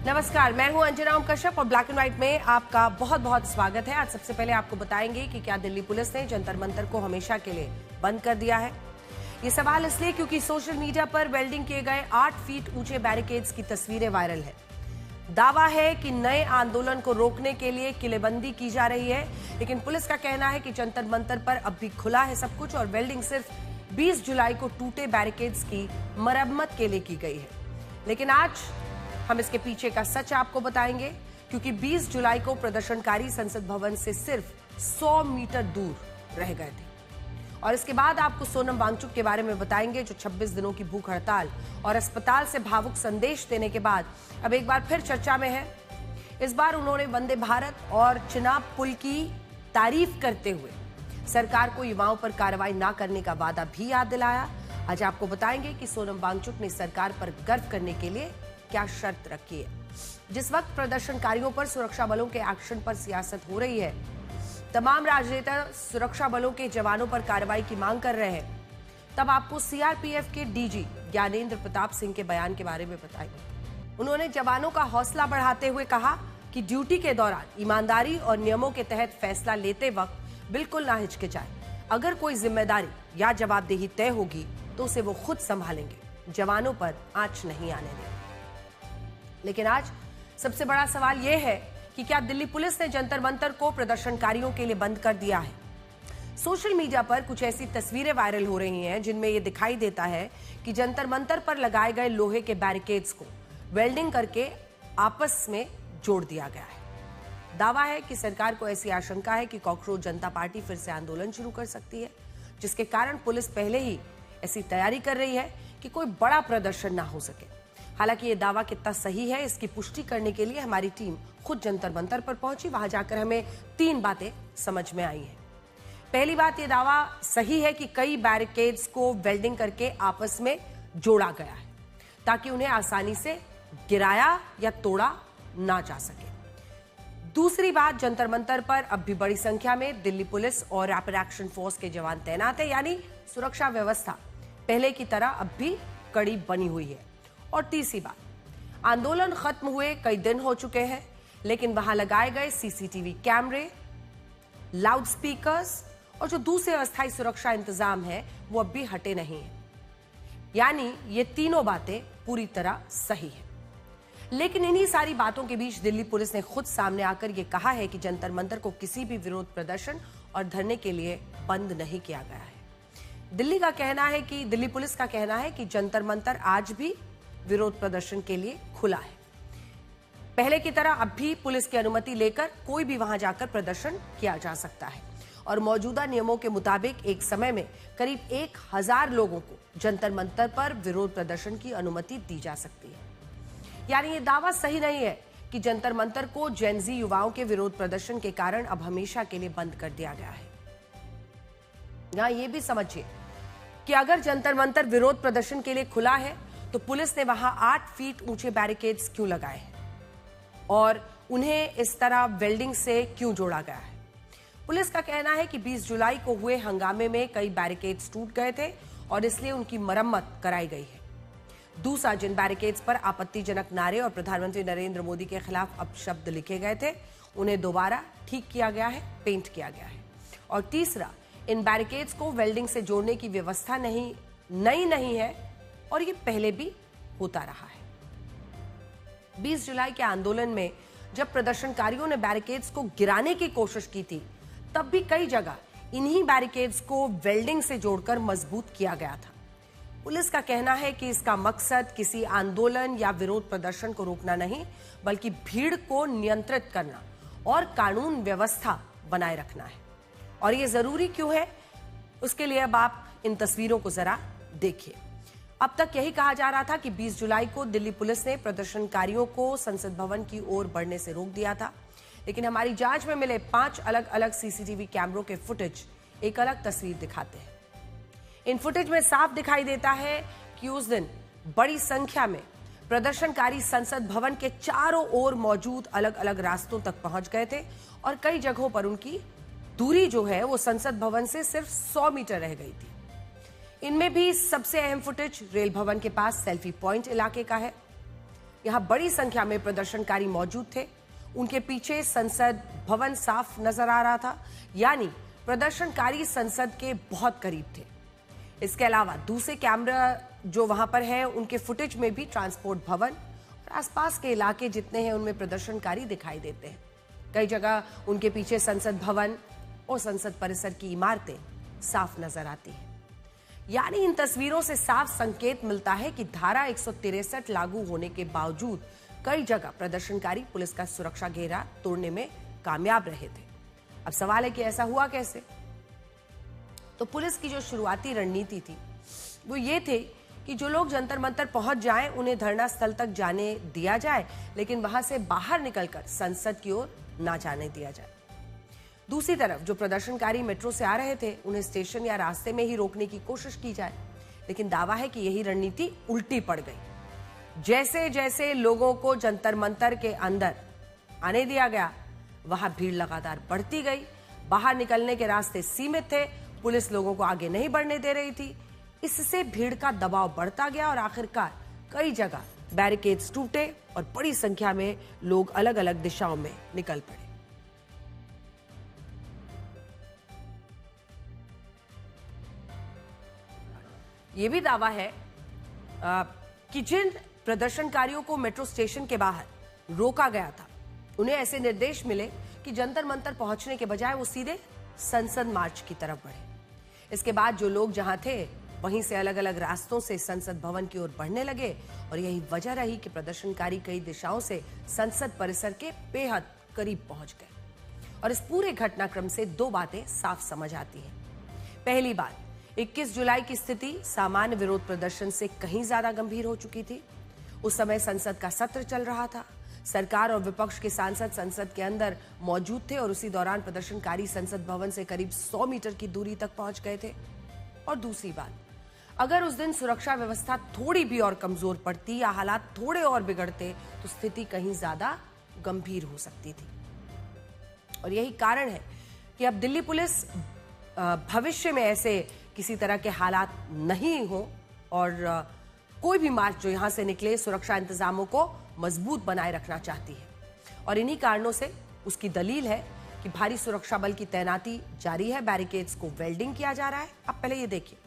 नमस्कार, मैं हूं अंजना ओम कश्यप और ब्लैक एंड व्हाइट में आपका बहुत बहुत स्वागत है। आज सबसे पहले आपको बताएंगे कि क्या दिल्ली पुलिस ने जंतर मंतर को हमेशा के लिए बंद कर दिया है। ये सवाल इसलिए क्योंकि सोशल मीडिया पर वेल्डिंग किए गए 8 फीट ऊंचे बैरिकेड्स की तस्वीरें वायरल है। दावा है कि नए आंदोलन को रोकने के लिए किलेबंदी की जा रही है, लेकिन पुलिस का कहना है कि जंतर मंतर पर अब भी खुला है सब कुछ और वेल्डिंग सिर्फ 20 जुलाई को टूटे बैरिकेड्स की मरम्मत के लिए की गई है। लेकिन आज हम इसके पीछे का सच आपको बताएंगे, क्योंकि 20 जुलाई को प्रदर्शनकारी संसद भवन से सिर्फ 100 मीटर दूर रह गए थे। और इसके बाद आपको सोनम वांगचुक के बारे में बताएंगे, जो 26 दिनों की भूख हड़ताल और अस्पताल से भावुक संदेश देने के बाद अब एक बार फिर चर्चा में है। इस बार उन्होंने वंदे भारत और चिनाब पुल की तारीफ करते हुए सरकार को युवाओं पर कार्रवाई न करने का वादा भी याद दिलाया। आज आपको बताएंगे कि सोनम वांगचुक ने सरकार पर गर्व करने के लिए क्या शर्त रखी है। जिस वक्त प्रदर्शनकारियों पर सुरक्षा बलों के एक्शन पर सियासत हो रही है, तमाम राजनेता सुरक्षा बलों के जवानों पर कार्रवाई की मांग कर रहे हैं, तब आपको सीआरपीएफ के डीजी ज्ञानेंद्र प्रताप सिंह के बयान के बारे में बताएंगे। उन्होंने जवानों का हौसला बढ़ाते हुए कहा कि ड्यूटी के दौरान ईमानदारी और नियमों के तहत फैसला लेते वक्त बिल्कुल ना हिचकिचाए। अगर कोई जिम्मेदारी या जवाबदेही तय होगी तो उसे वो खुद संभालेंगे, जवानों पर आंच नहीं आने देंगे। लेकिन आज सबसे बड़ा सवाल यह है कि क्या दिल्ली पुलिस ने जंतर मंतर को प्रदर्शनकारियों के लिए बंद कर दिया है। सोशल मीडिया पर कुछ ऐसी तस्वीरें वायरल हो रही हैं जिनमें यह दिखाई देता है कि जंतर मंतर पर लगाए गए लोहे के बैरिकेड्स को वेल्डिंग करके आपस में जोड़ दिया गया है। दावा है कि सरकार को ऐसी आशंका है कि कॉकरोच जनता पार्टी फिर से आंदोलन शुरू कर सकती है, जिसके कारण पुलिस पहले ही ऐसी तैयारी कर रही है कि कोई बड़ा प्रदर्शन ना हो सके। हालांकि ये दावा कितना सही है, इसकी पुष्टि करने के लिए हमारी टीम खुद जंतर मंतर पर पहुंची। वहां जाकर हमें 3 बातें समझ में आई हैं। पहली बात, ये दावा सही है कि कई बैरिकेड्स को वेल्डिंग करके आपस में जोड़ा गया है ताकि उन्हें आसानी से गिराया या तोड़ा ना जा सके। दूसरी बात, जंतर मंतर पर अब भी बड़ी संख्या में दिल्ली पुलिस और रैपिड एक्शन फोर्स के जवान तैनात है, यानी सुरक्षा व्यवस्था पहले की तरह अब भी कड़ी बनी हुई है। और तीसरी बात, आंदोलन खत्म हुए कई दिन हो चुके हैं, लेकिन वहां लगाए गए सीसीटीवी कैमरे, लाउड स्पीकर्स और जो दूसरे अस्थायी सुरक्षा इंतजाम है वो अब भी हटे नहीं हैं। यानी ये तीनों बातें पूरी तरह सही है। लेकिन इन्हीं सारी बातों के बीच दिल्ली पुलिस ने खुद सामने आकर यह कहा है कि जंतर मंतर को किसी भी विरोध प्रदर्शन और धरने के लिए बंद नहीं किया गया है। दिल्ली पुलिस का कहना है कि जंतर मंतर आज भी विरोध प्रदर्शन के लिए खुला है। पहले की तरह अब भी पुलिस की अनुमति लेकर कोई भी वहां जाकर प्रदर्शन किया जा सकता है और मौजूदा नियमों के मुताबिक एक समय में करीब 1000 लोगों को जंतर मंतर पर विरोध प्रदर्शन की अनुमति दी जा सकती है। यानी ये दावा सही नहीं है कि जंतर मंतर को जेनजी युवाओं के विरोध प्रदर्शन के कारण अब हमेशा के लिए बंद कर दिया गया है। यहां ये भी समझिए कि अगर जंतर मंतर विरोध प्रदर्शन के लिए खुला है तो पुलिस ने वहां 8 फीट ऊंचे बैरिकेड्स क्यों लगाए हैं और उन्हें इस तरह वेल्डिंग से क्यों जोड़ा गया है। पुलिस का कहना है कि 20 जुलाई को हुए हंगामे में कई बैरिकेड्स टूट गए थे और इसलिए उनकी मरम्मत कराई गई है। दूसरा, जिन बैरिकेड्स पर आपत्तिजनक नारे और प्रधानमंत्री नरेंद्र मोदी के खिलाफ अपशब्द लिखे गए थे, उन्हें दोबारा ठीक किया गया है, पेंट किया गया है। और तीसरा, इन बैरिकेड्स को वेल्डिंग से जोड़ने की व्यवस्था नई नहीं है और ये पहले भी होता रहा है। 20 जुलाई के आंदोलन में जब प्रदर्शनकारियों ने बैरिकेड्स को गिराने की कोशिश की थी, तब भी कई जगह इन्हीं बैरिकेड्स को वेल्डिंग से जोड़कर मजबूत किया गया था। पुलिस का कहना है कि इसका मकसद किसी आंदोलन या विरोध प्रदर्शन को रोकना नहीं, बल्कि भीड़ को नियंत्रित करना और कानून व्यवस्था बनाए रखना है। और ये जरूरी क्यों है, उसके लिए अब आप इन तस्वीरों को जरा देखिए। अब तक यही कहा जा रहा था कि 20 जुलाई को दिल्ली पुलिस ने प्रदर्शनकारियों को संसद भवन की ओर बढ़ने से रोक दिया था, लेकिन हमारी जांच में मिले 5 अलग अलग सीसीटीवी कैमरों के फुटेज एक अलग तस्वीर दिखाते हैं। इन फुटेज में साफ दिखाई देता है कि उस दिन बड़ी संख्या में प्रदर्शनकारी संसद भवन के चारों ओर मौजूद अलग अलग रास्तों तक पहुंच गए थे और कई जगहों पर उनकी दूरी जो है वो संसद भवन से सिर्फ 100 मीटर रह गई थी। इनमें भी सबसे अहम फुटेज रेल भवन के पास सेल्फी पॉइंट इलाके का है। यहां बड़ी संख्या में प्रदर्शनकारी मौजूद थे। उनके पीछे संसद भवन साफ नजर आ रहा था, यानी प्रदर्शनकारी संसद के बहुत करीब थे। इसके अलावा दूसरे कैमरा जो वहां पर है, उनके फुटेज में भी ट्रांसपोर्ट भवन और आसपास के इलाके जितने हैं उनमें प्रदर्शनकारी दिखाई देते हैं। कई जगह उनके पीछे संसद भवन और संसद परिसर की इमारतें साफ नजर आती हैं। यानी इन तस्वीरों से साफ संकेत मिलता है कि धारा 163 लागू होने के बावजूद कई जगह प्रदर्शनकारी पुलिस का सुरक्षा घेरा तोड़ने में कामयाब रहे थे। अब सवाल है कि ऐसा हुआ कैसे? तो पुलिस की जो शुरुआती रणनीति थी वो ये थे कि जो लोग जंतर मंतर पहुंच जाएं उन्हें धरना स्थल तक जाने दिया जाए, लेकिन वहां से बाहर निकलकर संसद की ओर ना जाने दिया जाए। दूसरी तरफ जो प्रदर्शनकारी मेट्रो से आ रहे थे उन्हें स्टेशन या रास्ते में ही रोकने की कोशिश की जाए, लेकिन दावा है कि यही रणनीति उल्टी पड़ गई। जैसे जैसे लोगों को जंतर मंतर के अंदर आने दिया गया, वहां भीड़ लगातार बढ़ती गई। बाहर निकलने के रास्ते सीमित थे, पुलिस लोगों को आगे नहीं बढ़ने दे रही थी। इससे भीड़ का दबाव बढ़ता गया और आखिरकार कई जगह बैरिकेड्स टूटे और बड़ी संख्या में लोग अलग अलग दिशाओं में निकल पड़े। ये भी दावा है कि जिन प्रदर्शनकारियों को मेट्रो स्टेशन के बाहर रोका गया था, उन्हें ऐसे निर्देश मिले कि जंतर मंतर पहुंचने के बजाय वो सीधे संसद मार्च की तरफ बढ़े। इसके बाद जो लोग जहां थे वहीं से अलग अलग रास्तों से संसद भवन की ओर बढ़ने लगे और यही वजह रही कि प्रदर्शनकारी कई दिशाओं से संसद परिसर के बेहद करीब पहुंच गए। और इस पूरे घटनाक्रम से दो बातें साफ समझ आती हैं। पहली बात, 21 जुलाई की स्थिति सामान्य विरोध प्रदर्शन से कहीं ज्यादा गंभीर हो चुकी थी। उस समय संसद का सत्र चल रहा था, सरकार और विपक्ष के सांसद संसद के अंदर मौजूद थे और उसी दौरान प्रदर्शनकारी संसद भवन से करीब 100 मीटर की दूरी तक पहुंच गए थे। और दूसरी बात, अगर उस दिन सुरक्षा व्यवस्था थोड़ी भी और कमजोर पड़ती या हालात थोड़े और बिगड़ते तो स्थिति कहीं ज्यादा गंभीर हो सकती थी। और यही कारण है कि अब दिल्ली पुलिस भविष्य में ऐसे किसी तरह के हालात नहीं हो और कोई भी मार्च जो यहां से निकले सुरक्षा इंतजामों को मजबूत बनाए रखना चाहती है। और इन्हीं कारणों से उसकी दलील है कि भारी सुरक्षा बल की तैनाती जारी है, बैरिकेड्स को वेल्डिंग किया जा रहा है। अब पहले ये देखिए।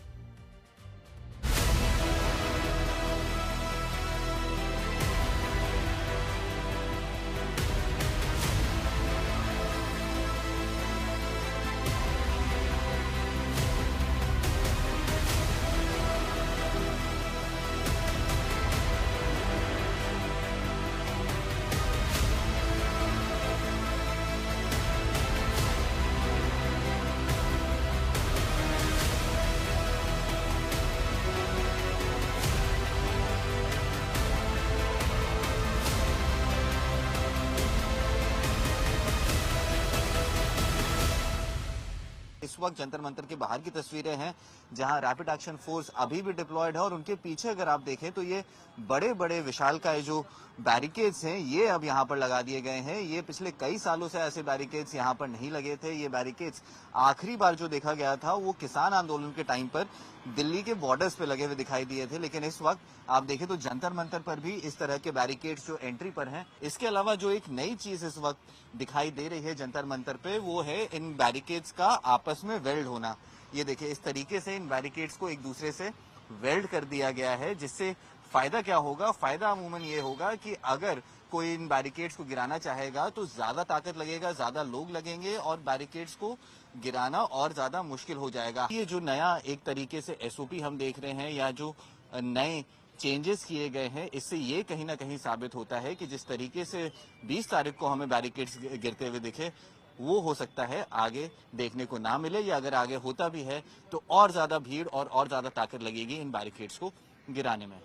इस वक्त जंतर मंतर के बाहर की तस्वीरें हैं जहां रैपिड एक्शन फोर्स अभी भी डिप्लॉयड है और उनके पीछे अगर आप देखें तो ये बड़े बड़े विशालकाय जो बैरिकेड्स हैं ये अब यहां पर लगा दिए गए हैं। ये पिछले कई सालों से ऐसे बैरिकेड्स यहां पर नहीं लगे थे। ये बैरिकेड्स आखिरी बार जो देखा गया था वो किसान आंदोलन के टाइम पर दिल्ली के बॉर्डर्स पे लगे हुए दिखाई दिए थे, लेकिन इस वक्त आप देखें तो जंतर मंतर पर भी इस तरह के बैरिकेड्स जो एंट्री पर हैं। इसके अलावा जो एक नई चीज इस वक्त दिखाई दे रही है जंतर मंतर पे वो है इन बैरिकेड्स का आपस में वेल्ड होना। ये देखिए इस तरीके से इन बैरिकेड्स को एक दूसरे से वेल्ड कर दिया गया है, जिससे फायदा क्या होगा? फायदा अमूमन ये होगा कि अगर कोई इन बैरिकेड्स को गिराना चाहेगा तो ज्यादा ताकत लगेगा, ज्यादा लोग लगेंगे और बैरिकेड्स को गिराना और ज्यादा मुश्किल हो जाएगा। ये जो नया एक तरीके से एसओपी हम देख रहे हैं या जो नए चेंजेस किए गए हैं, इससे ये कहीं ना कहीं साबित होता है कि जिस तरीके से 20 तारीख को हमें बैरिकेड्स गिरते हुए दिखे वो हो सकता है आगे देखने को ना मिले, या अगर आगे होता भी है तो और ज्यादा भीड़ और ज्यादा ताकत लगेगी इन बैरिकेड्स को गिराने में।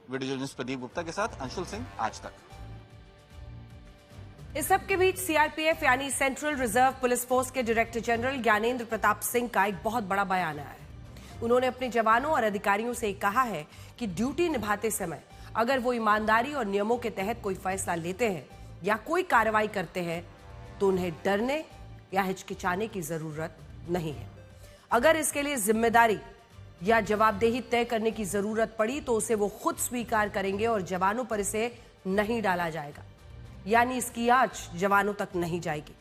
वीडियो जर्नलिस्ट प्रदीप गुप्ता के साथ अंशुल सिंह, आज तक। इस सब के बीच सीआरपीएफ यानी सेंट्रल रिजर्व पुलिस फोर्स के डायरेक्टर जनरल ज्ञानेंद्र प्रताप सिंह का एक बहुत बड़ा बयान आया है। उन्होंने अपने जवानों और अधिकारियों से कहा है कि ड्यूटी निभाते समय अगर वो ईमानदारी और नियमों के तहत कोई फैसला लेते हैं या कोई कार्रवाई करते हैं तो उन्हें डरने या हिचकिचाने की जरूरत नहीं है। अगर इसके लिए जिम्मेदारी या जवाबदेही तय करने की जरूरत पड़ी तो उसे वो खुद स्वीकार करेंगे और जवानों पर इसे नहीं डाला जाएगा, यानी इसकी आंच जवानों तक नहीं जाएगी।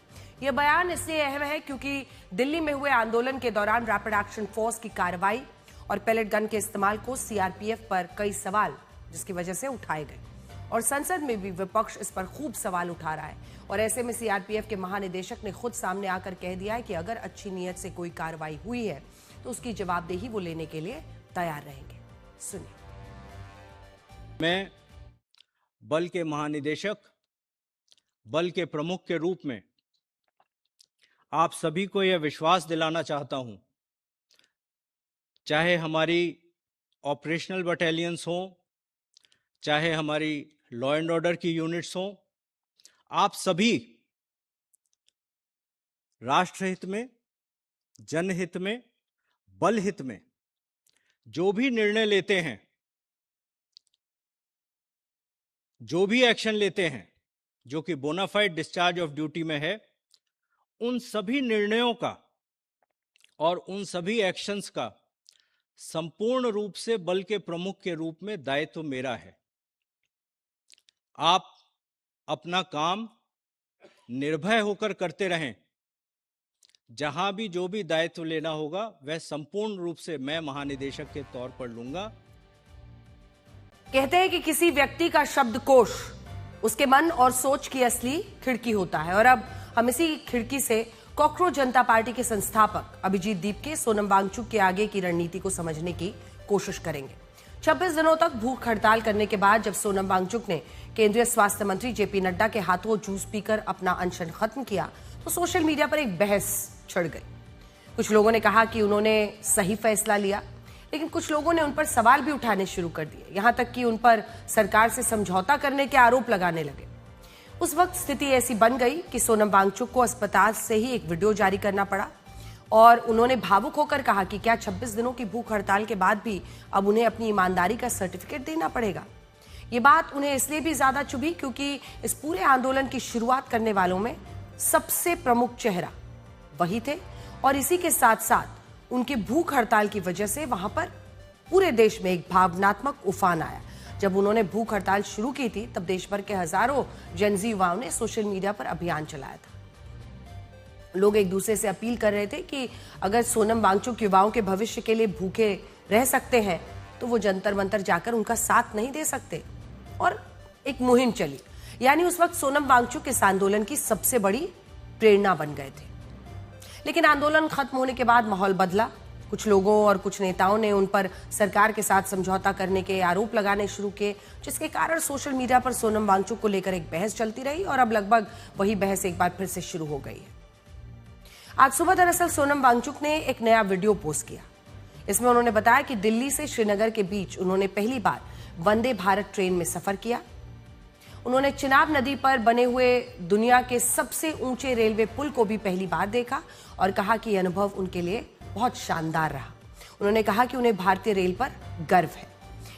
यह बयान इसलिए अहम है क्योंकि दिल्ली में हुए आंदोलन के दौरान रैपिड एक्शन फोर्स की कार्रवाई और पैलेट गन के इस्तेमाल को सीआरपीएफ पर कई सवाल जिसकी वजह से उठाए गए और संसद में भी विपक्ष इस पर खूब सवाल उठा रहा है। और ऐसे में सीआरपीएफ के महानिदेशक ने खुद सामने आकर कह दिया है कि अगर अच्छी नीयत से कोई कार्रवाई हुई है तो उसकी जवाबदेही वो लेने के लिए तैयार रहेंगे। सुनिए। मैं बल के महानिदेशक, बल के प्रमुख के रूप में आप सभी को यह विश्वास दिलाना चाहता हूं, चाहे हमारी ऑपरेशनल बटालियंस हों, चाहे हमारी लॉ एंड ऑर्डर की यूनिट्स हों, आप सभी राष्ट्रहित में, जनहित में, बल हित में जो भी निर्णय लेते हैं, जो भी एक्शन लेते हैं जो कि बोनाफाइड डिस्चार्ज ऑफ ड्यूटी में है, उन सभी निर्णयों का और उन सभी एक्शंस का संपूर्ण रूप से बल के प्रमुख के रूप में दायित्व मेरा है। आप अपना काम निर्भय होकर करते रहें। जहां भी जो भी दायित्व लेना होगा वह संपूर्ण रूप से मैं महानिदेशक के तौर पर लूंगा। कहते हैं कि किसी व्यक्ति का शब्दकोश उसके मन और सोच की असली खिड़की होता है और अब हम इसी खिड़की से कॉकरोच जनता पार्टी के संस्थापक अभिजीत दीप के सोनम वांगचुक के आगे की रणनीति को समझने की कोशिश करेंगे। 26 दिनों तक भूख हड़ताल करने के बाद जब सोनम वांगचुक ने केंद्रीय स्वास्थ्य मंत्री जेपी नड्डा के हाथों जूस पीकर अपना अनशन खत्म किया तो सोशल मीडिया पर एक बहस छिड़ गई। कुछ लोगों ने कहा कि उन्होंने सही फैसला लिया, लेकिन कुछ लोगों ने उन पर सवाल भी उठाने शुरू कर दिए, यहां तक कि उन पर सरकार से समझौता करने के आरोप लगाने लगे। उस वक्त स्थिति ऐसी बन गई कि सोनम वांगचुक को अस्पताल से ही एक वीडियो जारी करना पड़ा और उन्होंने भावुक होकर कहा कि क्या 26 दिनों की भूख हड़ताल के बाद भी अब उन्हें अपनी ईमानदारी का सर्टिफिकेट देना पड़ेगा। ये बात उन्हें इसलिए भी ज्यादा चुभी क्योंकि इस पूरे आंदोलन की शुरुआत करने वालों में सबसे प्रमुख चेहरा वही थे और इसी के साथ साथ उनकी भूख हड़ताल की वजह से वहां पर पूरे देश में एक भावनात्मक उफान आया। जब उन्होंने भूख हड़ताल शुरू की थी तब देश भर के हजारों जेनजी युवाओं ने सोशल मीडिया पर अभियान चलाया था। लोग एक दूसरे से अपील कर रहे थे कि अगर सोनम वांगचुक युवाओं के भविष्य के लिए भूखे रह सकते हैं तो वो जंतर मंतर जाकर उनका साथ नहीं दे सकते। और एक मुहिम चली, यानी उस वक्त सोनम वांगचुक इस आंदोलन की सबसे बड़ी प्रेरणा बन गए थे। लेकिन आंदोलन खत्म होने के बाद माहौल बदला। कुछ लोगों और कुछ नेताओं ने उन पर सरकार के साथ समझौता करने के आरोप लगाने शुरू किए, जिसके कारण सोशल मीडिया पर सोनम वांगचुक को लेकर एक बहस चलती रही और अब लगभग वही बहस एक बार फिर से शुरू हो गई है। आज सुबह दरअसल सोनम वांगचुक ने एक नया वीडियो पोस्ट किया। इसमें उन्होंने बताया कि दिल्ली से श्रीनगर के बीच उन्होंने पहली बार वंदे भारत ट्रेन में सफर किया। उन्होंने चिनाब नदी पर बने हुए दुनिया के सबसे ऊंचे रेलवे पुल को भी पहली बार देखा और कहा कि यह अनुभव उनके लिए बहुत शानदार रहा। उन्होंने कहा कि उन्हें भारतीय रेल पर गर्व है।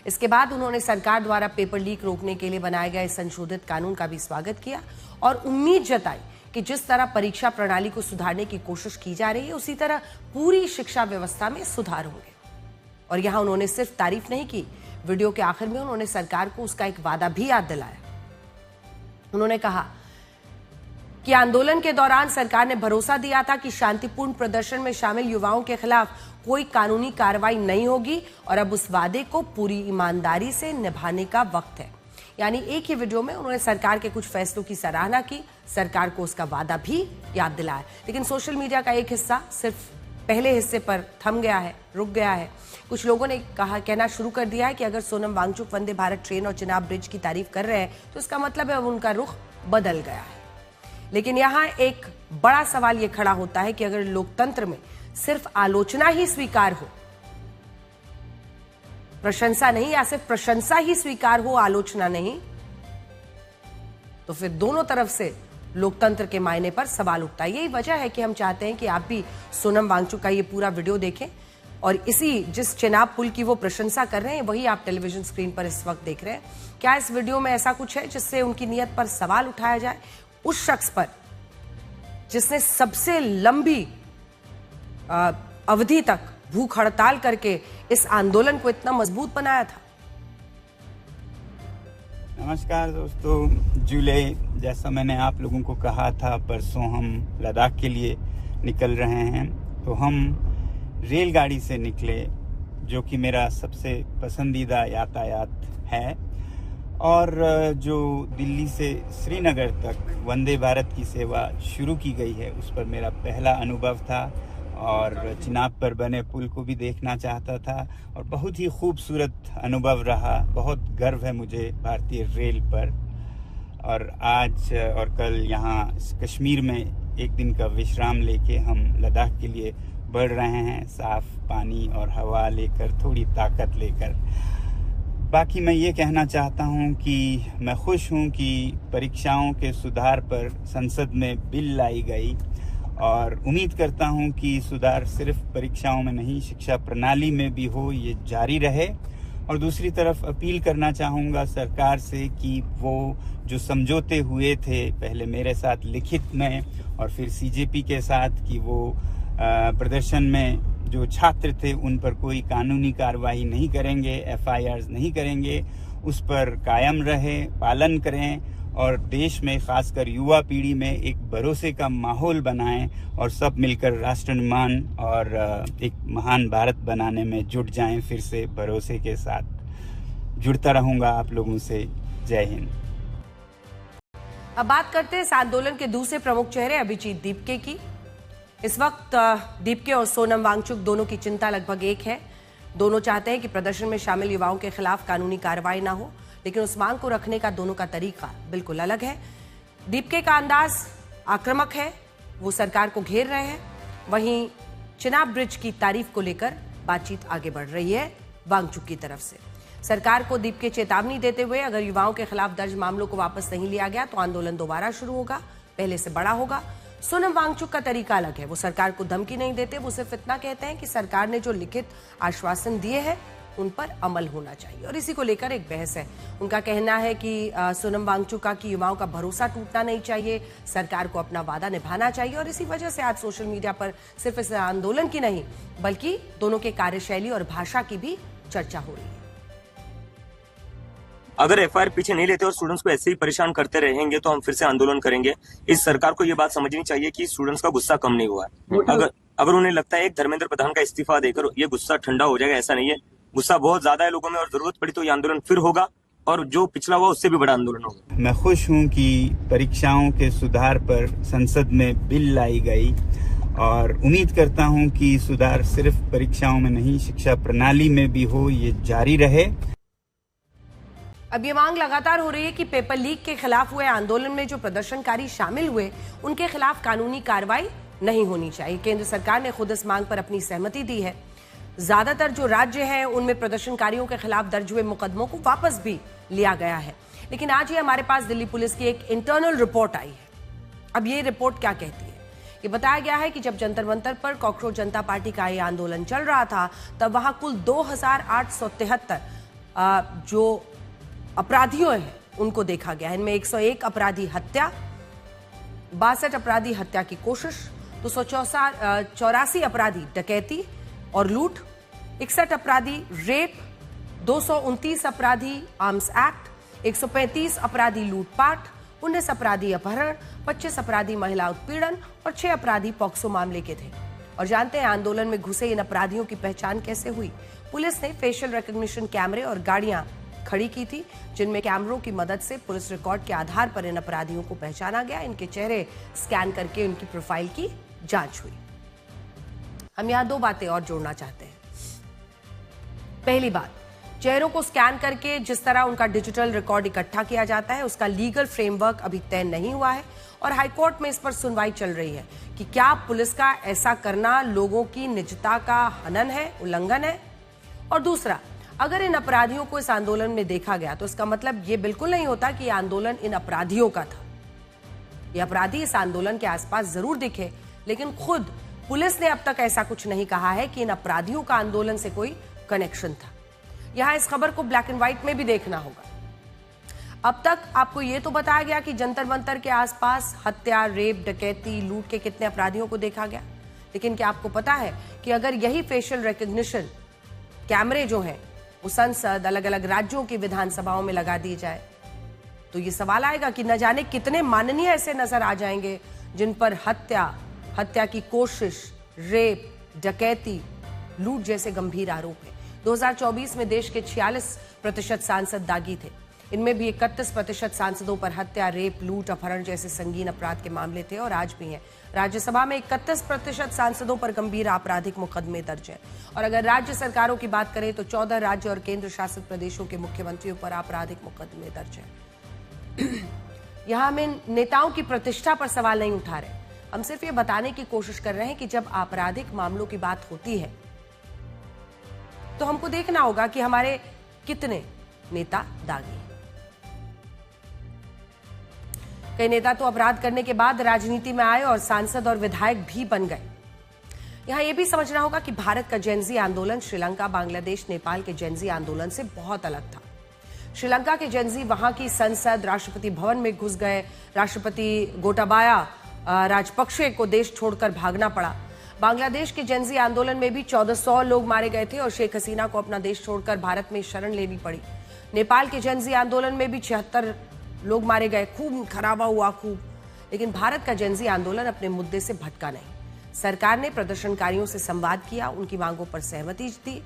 इसके बाद उन्होंने सरकार द्वारा पेपर लीक रोकने के लिए बनाए गए संशोधित कानून का भी स्वागत किया और उम्मीद जताई कि जिस तरह परीक्षा प्रणाली को सुधारने की कोशिश की जा रही है उसी तरह पूरी शिक्षा व्यवस्था में सुधार होंगे। और यहां उन्होंने सिर्फ तारीफ नहीं की, वीडियो के आखिर में उन्होंने सरकार को उसका एक वादा भी याद दिलाया। उन्होंने कहा कि आंदोलन के दौरान सरकार ने भरोसा दिया था कि शांतिपूर्ण प्रदर्शन में शामिल युवाओं के खिलाफ कोई कानूनी कार्रवाई नहीं होगी और अब उस वादे को पूरी ईमानदारी से निभाने का वक्त है। यानी एक ही वीडियो में उन्होंने सरकार के कुछ फैसलों की सराहना की, सरकार को उसका वादा भी याद दिलाया। लेकिन सोशल मीडिया का एक हिस्सा सिर्फ पहले हिस्से पर थम गया है, रुक गया है। कुछ लोगों ने कहना शुरू कर दिया है कि अगर सोनम वांगचुक वंदे भारत ट्रेन और चिनाब ब्रिज की तारीफ कर रहे हैं तो इसका मतलब है अब उनका रुख बदल गया है। लेकिन यहां एक बड़ा सवाल यह खड़ा होता है कि अगर लोकतंत्र में सिर्फ आलोचना ही स्वीकार हो, प्रशंसा नहीं, या सिर्फ प्रशंसा ही स्वीकार हो, आलोचना नहीं, तो फिर दोनों तरफ से लोकतंत्र के मायने पर सवाल उठता है। यही वजह है कि हम चाहते हैं कि आप भी सोनम वांगचुक का ये पूरा वीडियो देखें और इसी जिस चिनाब पुल की वो प्रशंसा कर रहे हैं वही आप टेलीविजन स्क्रीन पर इस वक्त देख रहे हैं। क्या इस वीडियो में ऐसा कुछ है जिससे उनकी नीयत पर सवाल उठाया जाए? उस शख्स पर जिसने सबसे लंबी अवधि तक भूख हड़ताल करके इस आंदोलन को इतना मजबूत बनाया था? नमस्कार दोस्तों, जुलाई जैसा मैंने आप लोगों को कहा था, परसों हम लद्दाख के लिए निकल रहे हैं। तो हम रेलगाड़ी से निकले, जो कि मेरा सबसे पसंदीदा यातायात है। और जो दिल्ली से श्रीनगर तक वंदे भारत की सेवा शुरू की गई है, उस पर मेरा पहला अनुभव था और चिनाब पर बने पुल को भी देखना चाहता था और बहुत ही खूबसूरत अनुभव रहा। बहुत गर्व है मुझे भारतीय रेल पर। और आज और कल यहाँ कश्मीर में एक दिन का विश्राम लेके हम लद्दाख के लिए बढ़ रहे हैं, साफ पानी और हवा लेकर, थोड़ी ताकत लेकर। बाकी मैं ये कहना चाहता हूँ कि मैं खुश हूँ कि परीक्षाओं के सुधार पर संसद में बिल लाई गई और उम्मीद करता हूं कि सुधार सिर्फ परीक्षाओं में नहीं, शिक्षा प्रणाली में भी हो, ये जारी रहे। और दूसरी तरफ अपील करना चाहूँगा सरकार से कि वो जो समझौते हुए थे, पहले मेरे साथ लिखित में और फिर सीजेपी के साथ, कि वो प्रदर्शन में जो छात्र थे उन पर कोई कानूनी कार्रवाई नहीं करेंगे, FIRs नहीं करेंगे, उस पर कायम रहे, पालन करें और देश में खासकर युवा पीढ़ी में एक भरोसे का माहौल बनाएं और सब मिलकर राष्ट्र निर्माण और एक महान भारत बनाने में जुट जाएं। फिर से भरोसे के साथ जुड़ता रहूंगा आप लोगों से। जय हिंद। अब बात करते हैं इस आंदोलन के दूसरे प्रमुख चेहरे अभिजीत दीपके की। इस वक्त दीपके और सोनम वांगचुक दोनों की चिंता लगभग एक है। दोनों चाहते हैं कि प्रदर्शन में शामिल युवाओं के खिलाफ कानूनी कार्रवाई ना हो, लेकिन उस मांग को रखने का दोनों का तरीका बिल्कुल अलग है। दीपके का अंदाज आक्रामक है, वो सरकार को घेर रहे हैं। वहीं चिनाब ब्रिज की तारीफ को लेकर बातचीत आगे बढ़ रही है वांगचुक की तरफ से। सरकार को दीपके चेतावनी देते हुए अगर युवाओं के खिलाफ दर्ज मामलों को वापस नहीं लिया गया तो आंदोलन दोबारा शुरू होगा, पहले से बड़ा होगा। सोनम वांगचुक का तरीका अलग है, वो सरकार को धमकी नहीं देते, वो सिर्फ इतना कहते हैं कि सरकार ने जो लिखित आश्वासन दिए हैं उन पर अमल होना चाहिए। और इसी को लेकर एक बहस है। उनका कहना है कि सोनम वांगचुक का कि युवाओं का भरोसा टूटना नहीं चाहिए, सरकार को अपना वादा निभाना चाहिए। और इसी वजह से आज सोशल मीडिया पर सिर्फ इस आंदोलन की नहीं बल्कि दोनों के कार्यशैली और भाषा की भी चर्चा हो रही है। अगर FIR पीछे नहीं लेते और स्टूडेंट्स को ऐसे ही परेशान करते रहेंगे तो हम फिर से आंदोलन करेंगे। इस सरकार को ये बात समझनी चाहिए कि स्टूडेंट्स का गुस्सा कम नहीं हुआ है। अगर उन्हें लगता है एक धर्मेंद्र प्रधान का इस्तीफा देकर ये गुस्सा ठंडा हो जाएगा, ऐसा नहीं है। गुस्सा बहुत ज्यादा है लोगों में और जरूरत पड़ी तो ये आंदोलन फिर होगा और जो पिछला हुआ उससे भी बड़ा आंदोलन होगा। मैं खुश हूं कि परीक्षाओं के सुधार पर संसद में बिल लाई गई और उम्मीद करता हूं कि सुधार सिर्फ परीक्षाओं में नहीं, शिक्षा प्रणाली में भी हो, ये जारी रहे। अब ये मांग लगातार हो रही है कि पेपर लीक के खिलाफ हुए आंदोलन में जो प्रदर्शनकारी शामिल हुए उनके खिलाफ कानूनी कार्रवाई नहीं होनी चाहिए। केंद्र सरकार ने खुद इस मांग पर अपनी सहमति दी है। ज्यादातर जो राज्य हैं उनमें प्रदर्शनकारियों के खिलाफ दर्ज हुए मुकदमों को वापस भी लिया गया है। लेकिन आज ही हमारे पास दिल्ली पुलिस की एक इंटरनल रिपोर्ट आई है। अब ये रिपोर्ट क्या कहती है? ये बताया गया है कि जब जंतर मंतर पर कॉकरोच जनता पार्टी का ये आंदोलन चल रहा था तब वहां कुल 2873 जो अपराधियों हैं उनको देखा गया। इनमें 101 अपराधी हत्या, 62 अपराधी हत्या की कोशिश, 284 अपराधी डकैती और लूट, 61 अपराधी रेप, 229 अपराधी आर्म्स एक्ट, 135 अपराधी लूटपाट, 19 अपराधी अपहरण, 25 अपराधी महिला उत्पीड़न और 6 अपराधी पॉक्सो मामले के थे। और जानते हैं आंदोलन में घुसे इन अपराधियों की पहचान कैसे हुई? पुलिस ने फेशियल रिकॉग्निशन कैमरे और गाड़ियां खड़ी की थी, जिनमें कैमरों की मदद से पुलिस रिकॉर्ड के आधार पर इन अपराधियों को पहचाना गया। इनके चेहरे स्कैन करके उनकी प्रोफाइल की जांच हुई। हम यहां 2 बातें और जोड़ना चाहते हैं। पहली बात, चेहरों को स्कैन करके जिस तरह उनका डिजिटल रिकॉर्ड इकट्ठा किया जाता है उसका लीगल फ्रेमवर्क अभी तय नहीं हुआ है और हाईकोर्ट में इस पर सुनवाई चल रही है कि क्या पुलिस का ऐसा करना लोगों की निजता का हनन है, उल्लंघन है। और दूसरा, अगर इन अपराधियों को इस आंदोलन में देखा गया तो इसका मतलब ये बिल्कुल नहीं होता कि आंदोलन इन अपराधियों का था। ये अपराधी इस आंदोलन के आसपास जरूर दिखे, लेकिन खुद पुलिस ने अब तक ऐसा कुछ नहीं कहा है कि इन अपराधियों का आंदोलन से कोई कनेक्शन था। यहां इस खबर को ब्लैक एंड व्हाइट में भी देखना होगा। अब तक आपको यह तो बताया गया कि जंतर मंतर के आसपास हत्या, रेप, डकैती, लूट के कितने अपराधियों को देखा गया, लेकिन क्या आपको पता है कि अगर यही फेशियल रिकॉग्निशन कैमरे जो हैं वो संसद, अलग अलग राज्यों की विधानसभाओं में लगा दिए जाए तो ये सवाल आएगा कि न जाने कितने माननीय ऐसे नजर आ जाएंगे जिन पर हत्या की कोशिश, रेप, डकैती, लूट जैसे गंभीर आरोप है। 2024 में देश के 46% सांसद दागी थे। इनमें भी 31% सांसदों पर हत्या, रेप, लूट, अपहरण जैसे संगीन अपराध के मामले थे और आज भी हैं। राज्यसभा में 31% सांसदों पर गंभीर आपराधिक मुकदमे दर्ज हैं। और अगर राज्य सरकारों की बात करें तो 14 राज्य और केंद्र शासित प्रदेशों के मुख्यमंत्रियों पर आपराधिक मुकदमे दर्ज हैं। यहां हम इन नेताओं की प्रतिष्ठा पर सवाल नहीं उठा रहे, हम सिर्फ ये बताने की कोशिश कर रहे हैं कि जब आपराधिक मामलों की बात होती है तो हमको देखना होगा कि हमारे कितने नेता दागी हैं। कई नेता तो अपराध करने के बाद राजनीति में आए और सांसद और विधायक भी बन गए। यहां यह भी समझना होगा कि भारत का जेनजी आंदोलन श्रीलंका, बांग्लादेश, नेपाल के जेनजी आंदोलन से बहुत अलग था। श्रीलंका के जेनजी वहां की संसद, राष्ट्रपति भवन में घुस गए। राष्ट्रपति गोटाबाया राजपक्षे को देश छोड़कर भागना पड़ा। बांग्लादेश के जेनजी आंदोलन में भी 1400 लोग मारे गए थे और शेख हसीना को अपना देश छोड़कर भारत में शरण लेनी पड़ी। नेपाल के जेनजी आंदोलन में भी 76 लोग मारे गए, खूब खराबा हुआ खूब। लेकिन भारत का जेनजी आंदोलन अपने मुद्दे से भटका नहीं। सरकार ने प्रदर्शनकारियों से संवाद किया, उनकी मांगों पर सहमति दी।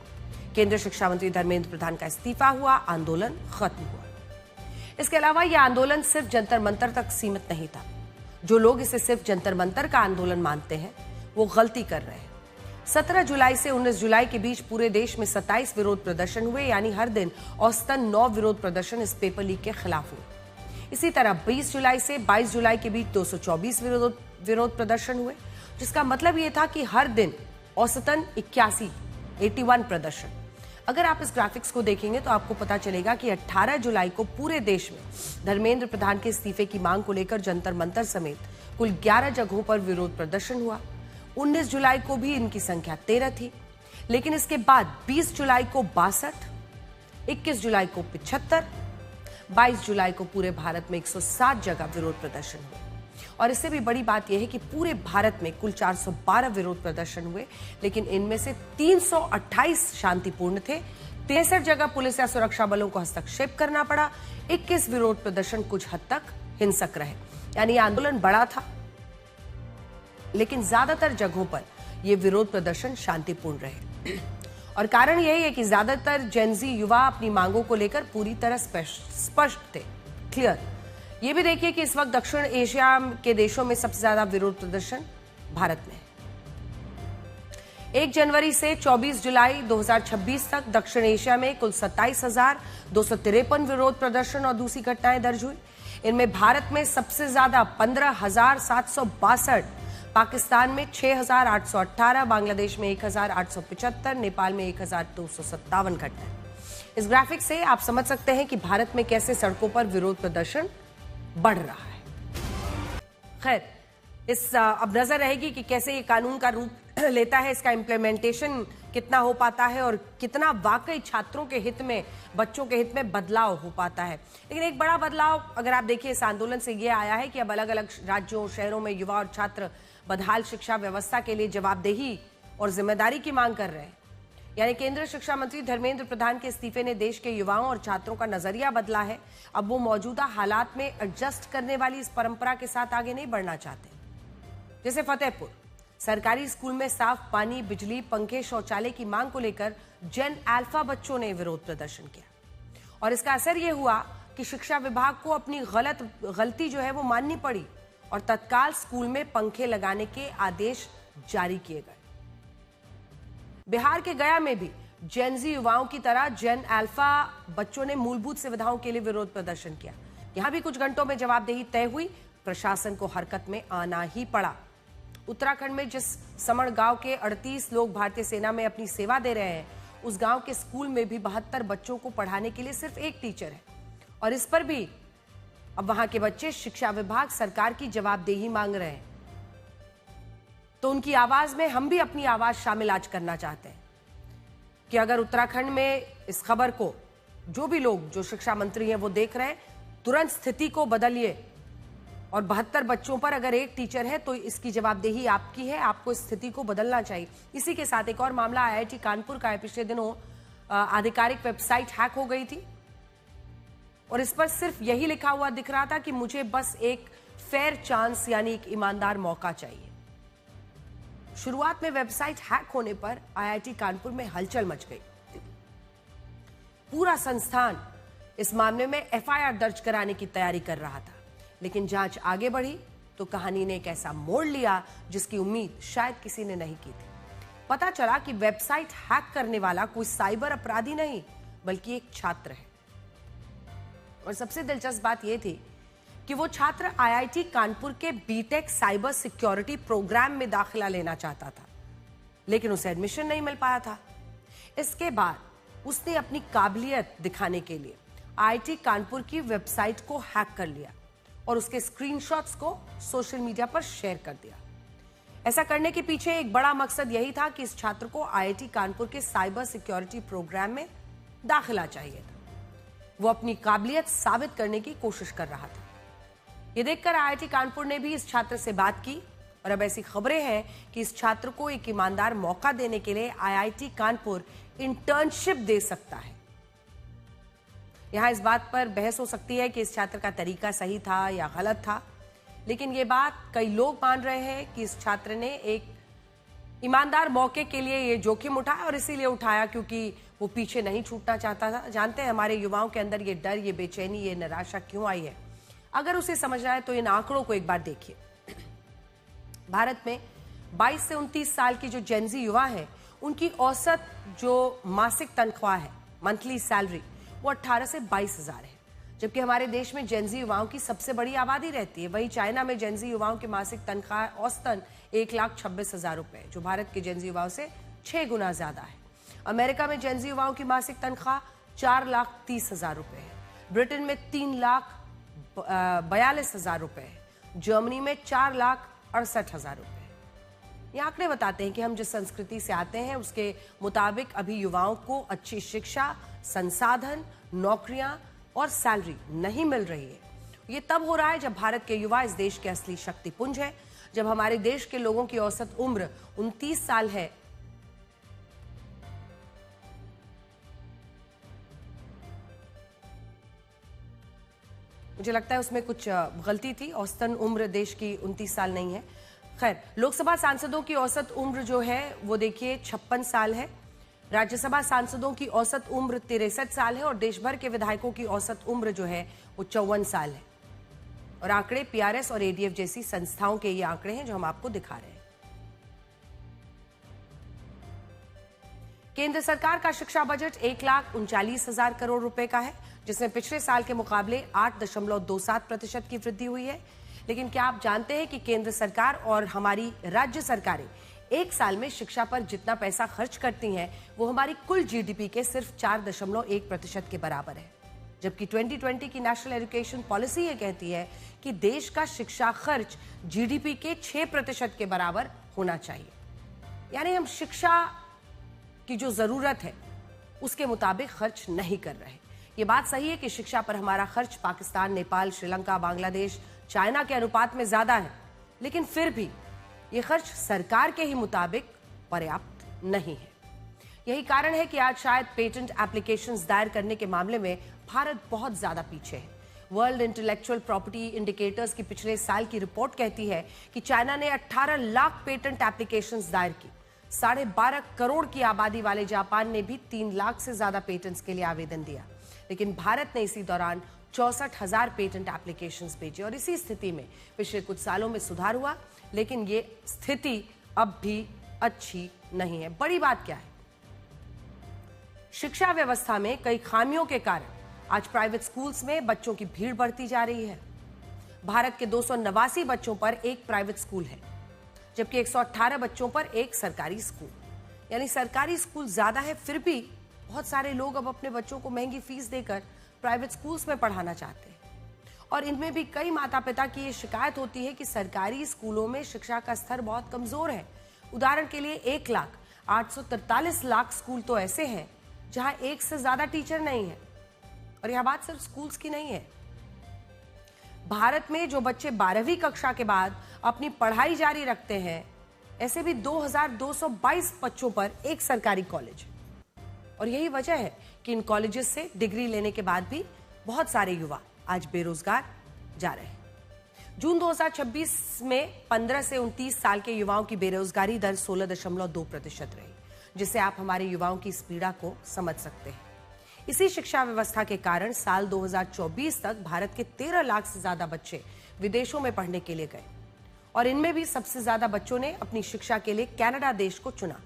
केंद्रीय शिक्षा मंत्री धर्मेंद्र प्रधान का इस्तीफा हुआ, आंदोलन खत्म हुआ। इसके अलावा यह आंदोलन सिर्फ जंतर मंतर तक सीमित नहीं था। जो लोग इसे सिर्फ जंतर मंतर का आंदोलन मानते हैं वो गलती कर रहे हैं। 17 जुलाई से 19 जुलाई के बीच पूरे देश में 27 विरोध प्रदर्शन हुए, यानी हर दिन औसतन 9 विरोध प्रदर्शन इस पेपर लीक के खिलाफ हुए। इसी तरह 20 जुलाई से 22 जुलाई के बीच 224 विरोध प्रदर्शन हुए, जिसका मतलब ये था कि हर दिन औसतन 81 प्रदर्शन। अगर आप इस ग्राफिक्स को देखेंगे तो आपको पता चलेगा कि 18 जुलाई को पूरे देश में धर्मेंद्र प्रधान के इस्तीफे की मांग को लेकर जंतर मंतर समेत कुल 11 जगहों पर विरोध प्रदर्शन हुआ। 19 जुलाई को भी इनकी संख्या 13 थी, लेकिन इसके बाद 20 जुलाई को 62, 21 जुलाई को 75, 22 जुलाई को पूरे भारत में 107 जगह विरोध प्रदर्शन हुए। और इससे भी बड़ी बात यह है कि पूरे भारत में कुल 412 विरोध प्रदर्शन हुए, लेकिन इनमें से 328 शांतिपूर्ण थे। 63 जगह पुलिस या सुरक्षा बलों को हस्तक्षेप करना पड़ा। 21 विरोध प्रदर्शन कुछ हद तक हिंसक रहे, यानी आंदोलन बड़ा था, लेकिन ज्यादातर जगहों पर यह विरोध प्रदर्शन शांतिपूर्ण रहे। और कारण यही है कि ज्यादातर जेनजी युवा अपनी मांगों को लेकर पूरी तरह स्पष्ट थे, क्लियर। ये भी देखिए कि इस वक्त दक्षिण एशिया के देशों में सबसे ज्यादा विरोध प्रदर्शन भारत में है। 1 जनवरी से 24 जुलाई 2026 तक दक्षिण एशिया में कुल 27,253 विरोध प्रदर्शन और दूसरी घटनाएं दर्ज हुई। इनमें भारत में सबसे ज्यादा 15,762, पाकिस्तान में 6,818, बांग्लादेश में 1,875, नेपाल में 1,257 घटनाएं। इस ग्राफिक से आप समझ सकते हैं कि भारत में कैसे सड़कों पर विरोध प्रदर्शन बढ़ रहा है। खैर, इस अब नजर रहेगी कि कैसे ये कानून का रूप लेता है, इसका इम्प्लीमेंटेशन कितना हो पाता है और कितना वाकई छात्रों के हित में, बच्चों के हित में बदलाव हो पाता है। लेकिन एक बड़ा बदलाव अगर आप देखिए इस आंदोलन से ये आया है कि अब अलग अलग राज्यों, शहरों में युवा और छात्र बदहाल शिक्षा व्यवस्था के लिए जवाबदेही और जिम्मेदारी की मांग कर रहे हैं। यानी केंद्रीय शिक्षा मंत्री धर्मेंद्र प्रधान के इस्तीफे ने देश के युवाओं और छात्रों का नजरिया बदला है। अब वो मौजूदा हालात में एडजस्ट करने वाली इस परंपरा के साथ आगे नहीं बढ़ना चाहते। जैसे फतेहपुर सरकारी स्कूल में साफ पानी, बिजली, पंखे, शौचालय की मांग को लेकर जेन अल्फा बच्चों ने विरोध प्रदर्शन किया और इसका असर यह हुआ कि शिक्षा विभाग को अपनी गलती जो है वो माननी पड़ी और तत्काल स्कूल में पंखे लगाने के आदेश जारी किए गए। बिहार के गया में भी जेनजी युवाओं की तरह जेन अल्फा बच्चों ने मूलभूत सुविधाओं के लिए विरोध प्रदर्शन किया। यहां भी कुछ घंटों में जवाबदेही तय हुई, प्रशासन को हरकत में आना ही पड़ा। उत्तराखंड में जिस समण गांव के 38 लोग भारतीय सेना में अपनी सेवा दे रहे हैं, उस गांव के स्कूल में भी 72 बच्चों को पढ़ाने के लिए सिर्फ एक टीचर है और इस पर भी अब वहां के बच्चे शिक्षा विभाग, सरकार की जवाबदेही मांग रहे हैं। तो उनकी आवाज में हम भी अपनी आवाज शामिल आज करना चाहते हैं कि अगर उत्तराखंड में इस खबर को जो भी लोग, जो शिक्षा मंत्री हैं, वो देख रहे हैं, तुरंत स्थिति को बदलिए। और 72 बच्चों पर अगर एक टीचर है तो इसकी जवाबदेही आपकी है, आपको इस स्थिति को बदलना चाहिए। इसी के साथ एक और मामला IIT कानपुर का है। पिछले दिनों आधिकारिक वेबसाइट हैक हो गई थी और इस पर सिर्फ यही लिखा हुआ दिख रहा था कि मुझे बस एक फेयर चांस यानी एक ईमानदार मौका चाहिए। शुरुआत में वेबसाइट हैक होने पर IIT कानपुर में हलचल मच गई। पूरा संस्थान इस मामले में FIR दर्ज कराने की तैयारी कर रहा था, लेकिन जांच आगे बढ़ी तो कहानी ने एक ऐसा मोड़ लिया जिसकी उम्मीद शायद किसी ने नहीं की थी। पता चला कि वेबसाइट हैक करने वाला कोई साइबर अपराधी नहीं बल्कि एक छात्र है। और सबसे दिलचस्प बात यह थी कि वो छात्र IIT कानपुर के बीटेक साइबर सिक्योरिटी प्रोग्राम में दाखिला लेना चाहता था, लेकिन उसे एडमिशन नहीं मिल पाया था। इसके बाद उसने अपनी काबिलियत दिखाने के लिए IIT कानपुर की वेबसाइट को हैक कर लिया और उसके स्क्रीनशॉट्स को सोशल मीडिया पर शेयर कर दिया। ऐसा करने के पीछे एक बड़ा मकसद यही था कि इस छात्र को IIT कानपुर के साइबर सिक्योरिटी प्रोग्राम में दाखिला चाहिए था। वो अपनी काबिलियत साबित करने की कोशिश कर रहा था। ये देखकर IIT कानपुर ने भी इस छात्र से बात की और अब ऐसी खबरें हैं कि इस छात्र को एक ईमानदार मौका देने के लिए IIT कानपुर इंटर्नशिप दे सकता है। यहां इस बात पर बहस हो सकती है कि इस छात्र का तरीका सही था या गलत था, लेकिन ये बात कई लोग मान रहे हैं कि इस छात्र ने एक ईमानदार मौके के लिए ये जोखिम उठाया और इसीलिए उठाया क्योंकि वो पीछे नहीं छूटना चाहता था। जानते हैं हमारे युवाओं के अंदर ये डर, ये बेचैनी, ये निराशा क्यों आई है। अगर उसे समझना है तो इन आंकड़ों को एक बार देखिए। भारत में 22 से 29 साल की जो जेनजी युवा है, उनकी औसत जो मासिक तनख्वाह है, मंथली सैलरी, वो 18 से 22 हजार है, जबकि हमारे देश में जेनजी युवाओं की सबसे बड़ी आबादी रहती है। वहीं चाइना में जेनजी युवाओं की मासिक तनख्वाह औसतन 1,26,000 रुपए, जो भारत के जेनजी युवाओं से 6 गुना ज्यादा है। अमेरिका में जेनजी युवाओं की मासिक तनख्वाह 4,30,000 रुपए है। ब्रिटेन में 3,42,000 रुपए है। जर्मनी में 4,68,000 रुपए। ये आंकड़े बताते हैं कि हम जिस संस्कृति से आते हैं उसके मुताबिक अभी युवाओं को अच्छी शिक्षा, संसाधन, नौकरियां और सैलरी नहीं मिल रही है। ये तब हो रहा है जब भारत के युवा इस देश के असली शक्तिपुंज है, जब हमारे देश के लोगों की औसत उम्र 29 साल है। मुझे लगता है उसमें कुछ गलती थी, औसतन उम्र देश की 29 साल नहीं है। खैर, लोकसभा सांसदों की औसत उम्र जो है वो देखिए 56 साल है। राज्यसभा सांसदों की औसत उम्र 63 साल है और देश भर के विधायकों की औसत उम्र जो है वो 54 साल है। और आंकड़े PRS और ADF जैसी संस्थाओं के ये आंकड़े हैं जो हम आपको दिखा रहे हैं। केंद्र सरकार का शिक्षा बजट 1,39,000 करोड़ रुपए का है, जिसमें पिछले साल के मुकाबले 8.27% की वृद्धि हुई है। लेकिन क्या आप जानते हैं कि केंद्र सरकार और हमारी राज्य सरकारें एक साल में शिक्षा पर जितना पैसा खर्च करती हैं वो हमारी कुल GDP के सिर्फ 4.1% के बराबर है, जबकि 2020 की नेशनल एजुकेशन पॉलिसी ये कहती है कि देश का शिक्षा खर्च GDP के 6% के बराबर होना चाहिए। यानी हम शिक्षा की जो जरूरत है उसके मुताबिक खर्च नहीं कर रहे। ये बात सही है कि शिक्षा पर हमारा खर्च पाकिस्तान, नेपाल, श्रीलंका, बांग्लादेश, चाइना के अनुपात में ज्यादा है, लेकिन फिर भी ये खर्च सरकार के ही मुताबिक पर्याप्त नहीं है। यही कारण है कि आज शायद पेटेंट एप्लीकेशंस दायर करने के मामले में भारत बहुत ज्यादा पीछे है। वर्ल्ड इंटेलेक्चुअल प्रॉपर्टी इंडिकेटर्स की पिछले साल की रिपोर्ट कहती है कि चाइना ने 18 लाख पेटेंट एप्लीकेशंस दायर की। 12.5 करोड़ की आबादी वाले जापान ने भी 3 लाख से ज्यादा पेटेंट्स के लिए आवेदन दिया, लेकिन भारत ने इसी दौरान 64,000 पेटेंट एप्लीकेशंस भेजे। और इसी स्थिति में पिछले कुछ सालों में सुधार हुआ, लेकिन ये स्थिति अब भी अच्छी नहीं है। बड़ी बात क्या है? शिक्षा व्यवस्था में कई खामियों के कारण आज प्राइवेट स्कूल्स में बच्चों की भीड़ बढ़ती जा रही है। भारत के 289 बच्चों पर एक प्राइवेट स्कूल है, जबकि 118 बच्चों पर एक सरकारी स्कूल। यानी सरकारी स्कूल ज्यादा है, फिर भी बहुत सारे लोग अब अपने बच्चों को महंगी फीस देकर प्राइवेट स्कूल्स में पढ़ाना चाहते हैं। और इनमें भी कई माता पिता की ये शिकायत होती है कि सरकारी स्कूलों में शिक्षा का स्तर बहुत कमजोर है। उदाहरण के लिए 1,843,00,000 स्कूल तो ऐसे हैं जहां एक से ज्यादा टीचर नहीं है। और यह बात सिर्फ स्कूल्स की नहीं है, भारत में जो बच्चे 12वीं कक्षा के बाद अपनी पढ़ाई जारी रखते हैं, ऐसे भी 2222 बच्चों पर एक सरकारी कॉलेज है। और यही वजह है कि इन कॉलेजेस से डिग्री लेने के बाद भी बहुत सारे युवा आज बेरोजगार जा रहे हैं। जून 2026 में 15 से 29 साल के युवाओं की बेरोजगारी दर 16.2% रही, जिससे आप हमारे युवाओं की इस पीड़ा को समझ सकते हैं। इसी शिक्षा व्यवस्था के कारण साल 2024 तक भारत के 13 लाख से ज्यादा बच्चे विदेशों में पढ़ने के लिए गए और इनमें भी सबसे ज्यादा बच्चों ने अपनी शिक्षा के लिए कनाडा देश को चुना।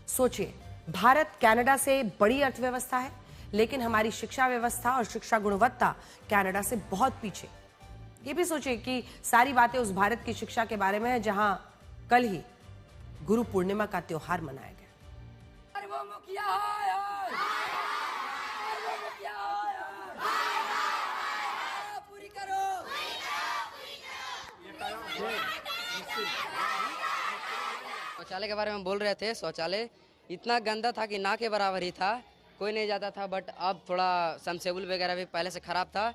सोचिए, भारत कनाडा से बड़ी अर्थव्यवस्था है, लेकिन हमारी शिक्षा व्यवस्था और शिक्षा गुणवत्ता कनाडा से बहुत पीछे। ये भी सोचिए कि सारी बातें उस भारत की शिक्षा के बारे में है जहां कल ही गुरु पूर्णिमा का त्योहार मनाया गया। शौचालय के बारे में बोल रहे थे। शौचालय इतना गंदा था कि ना के बराबर ही था, कोई नहीं जाता था। बट अब थोड़ा समसेबुल वगैरह भी पहले से खराब था।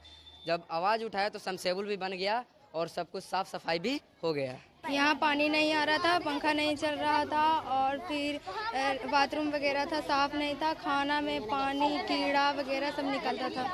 जब आवाज़ उठाया तो समसेबुल भी बन गया और सब कुछ साफ सफाई भी हो गया। यहाँ पानी नहीं आ रहा था, पंखा नहीं चल रहा था और फिर बाथरूम वगैरह था, साफ नहीं था। खाना में पानी, कीड़ा वगैरह सब निकलता था।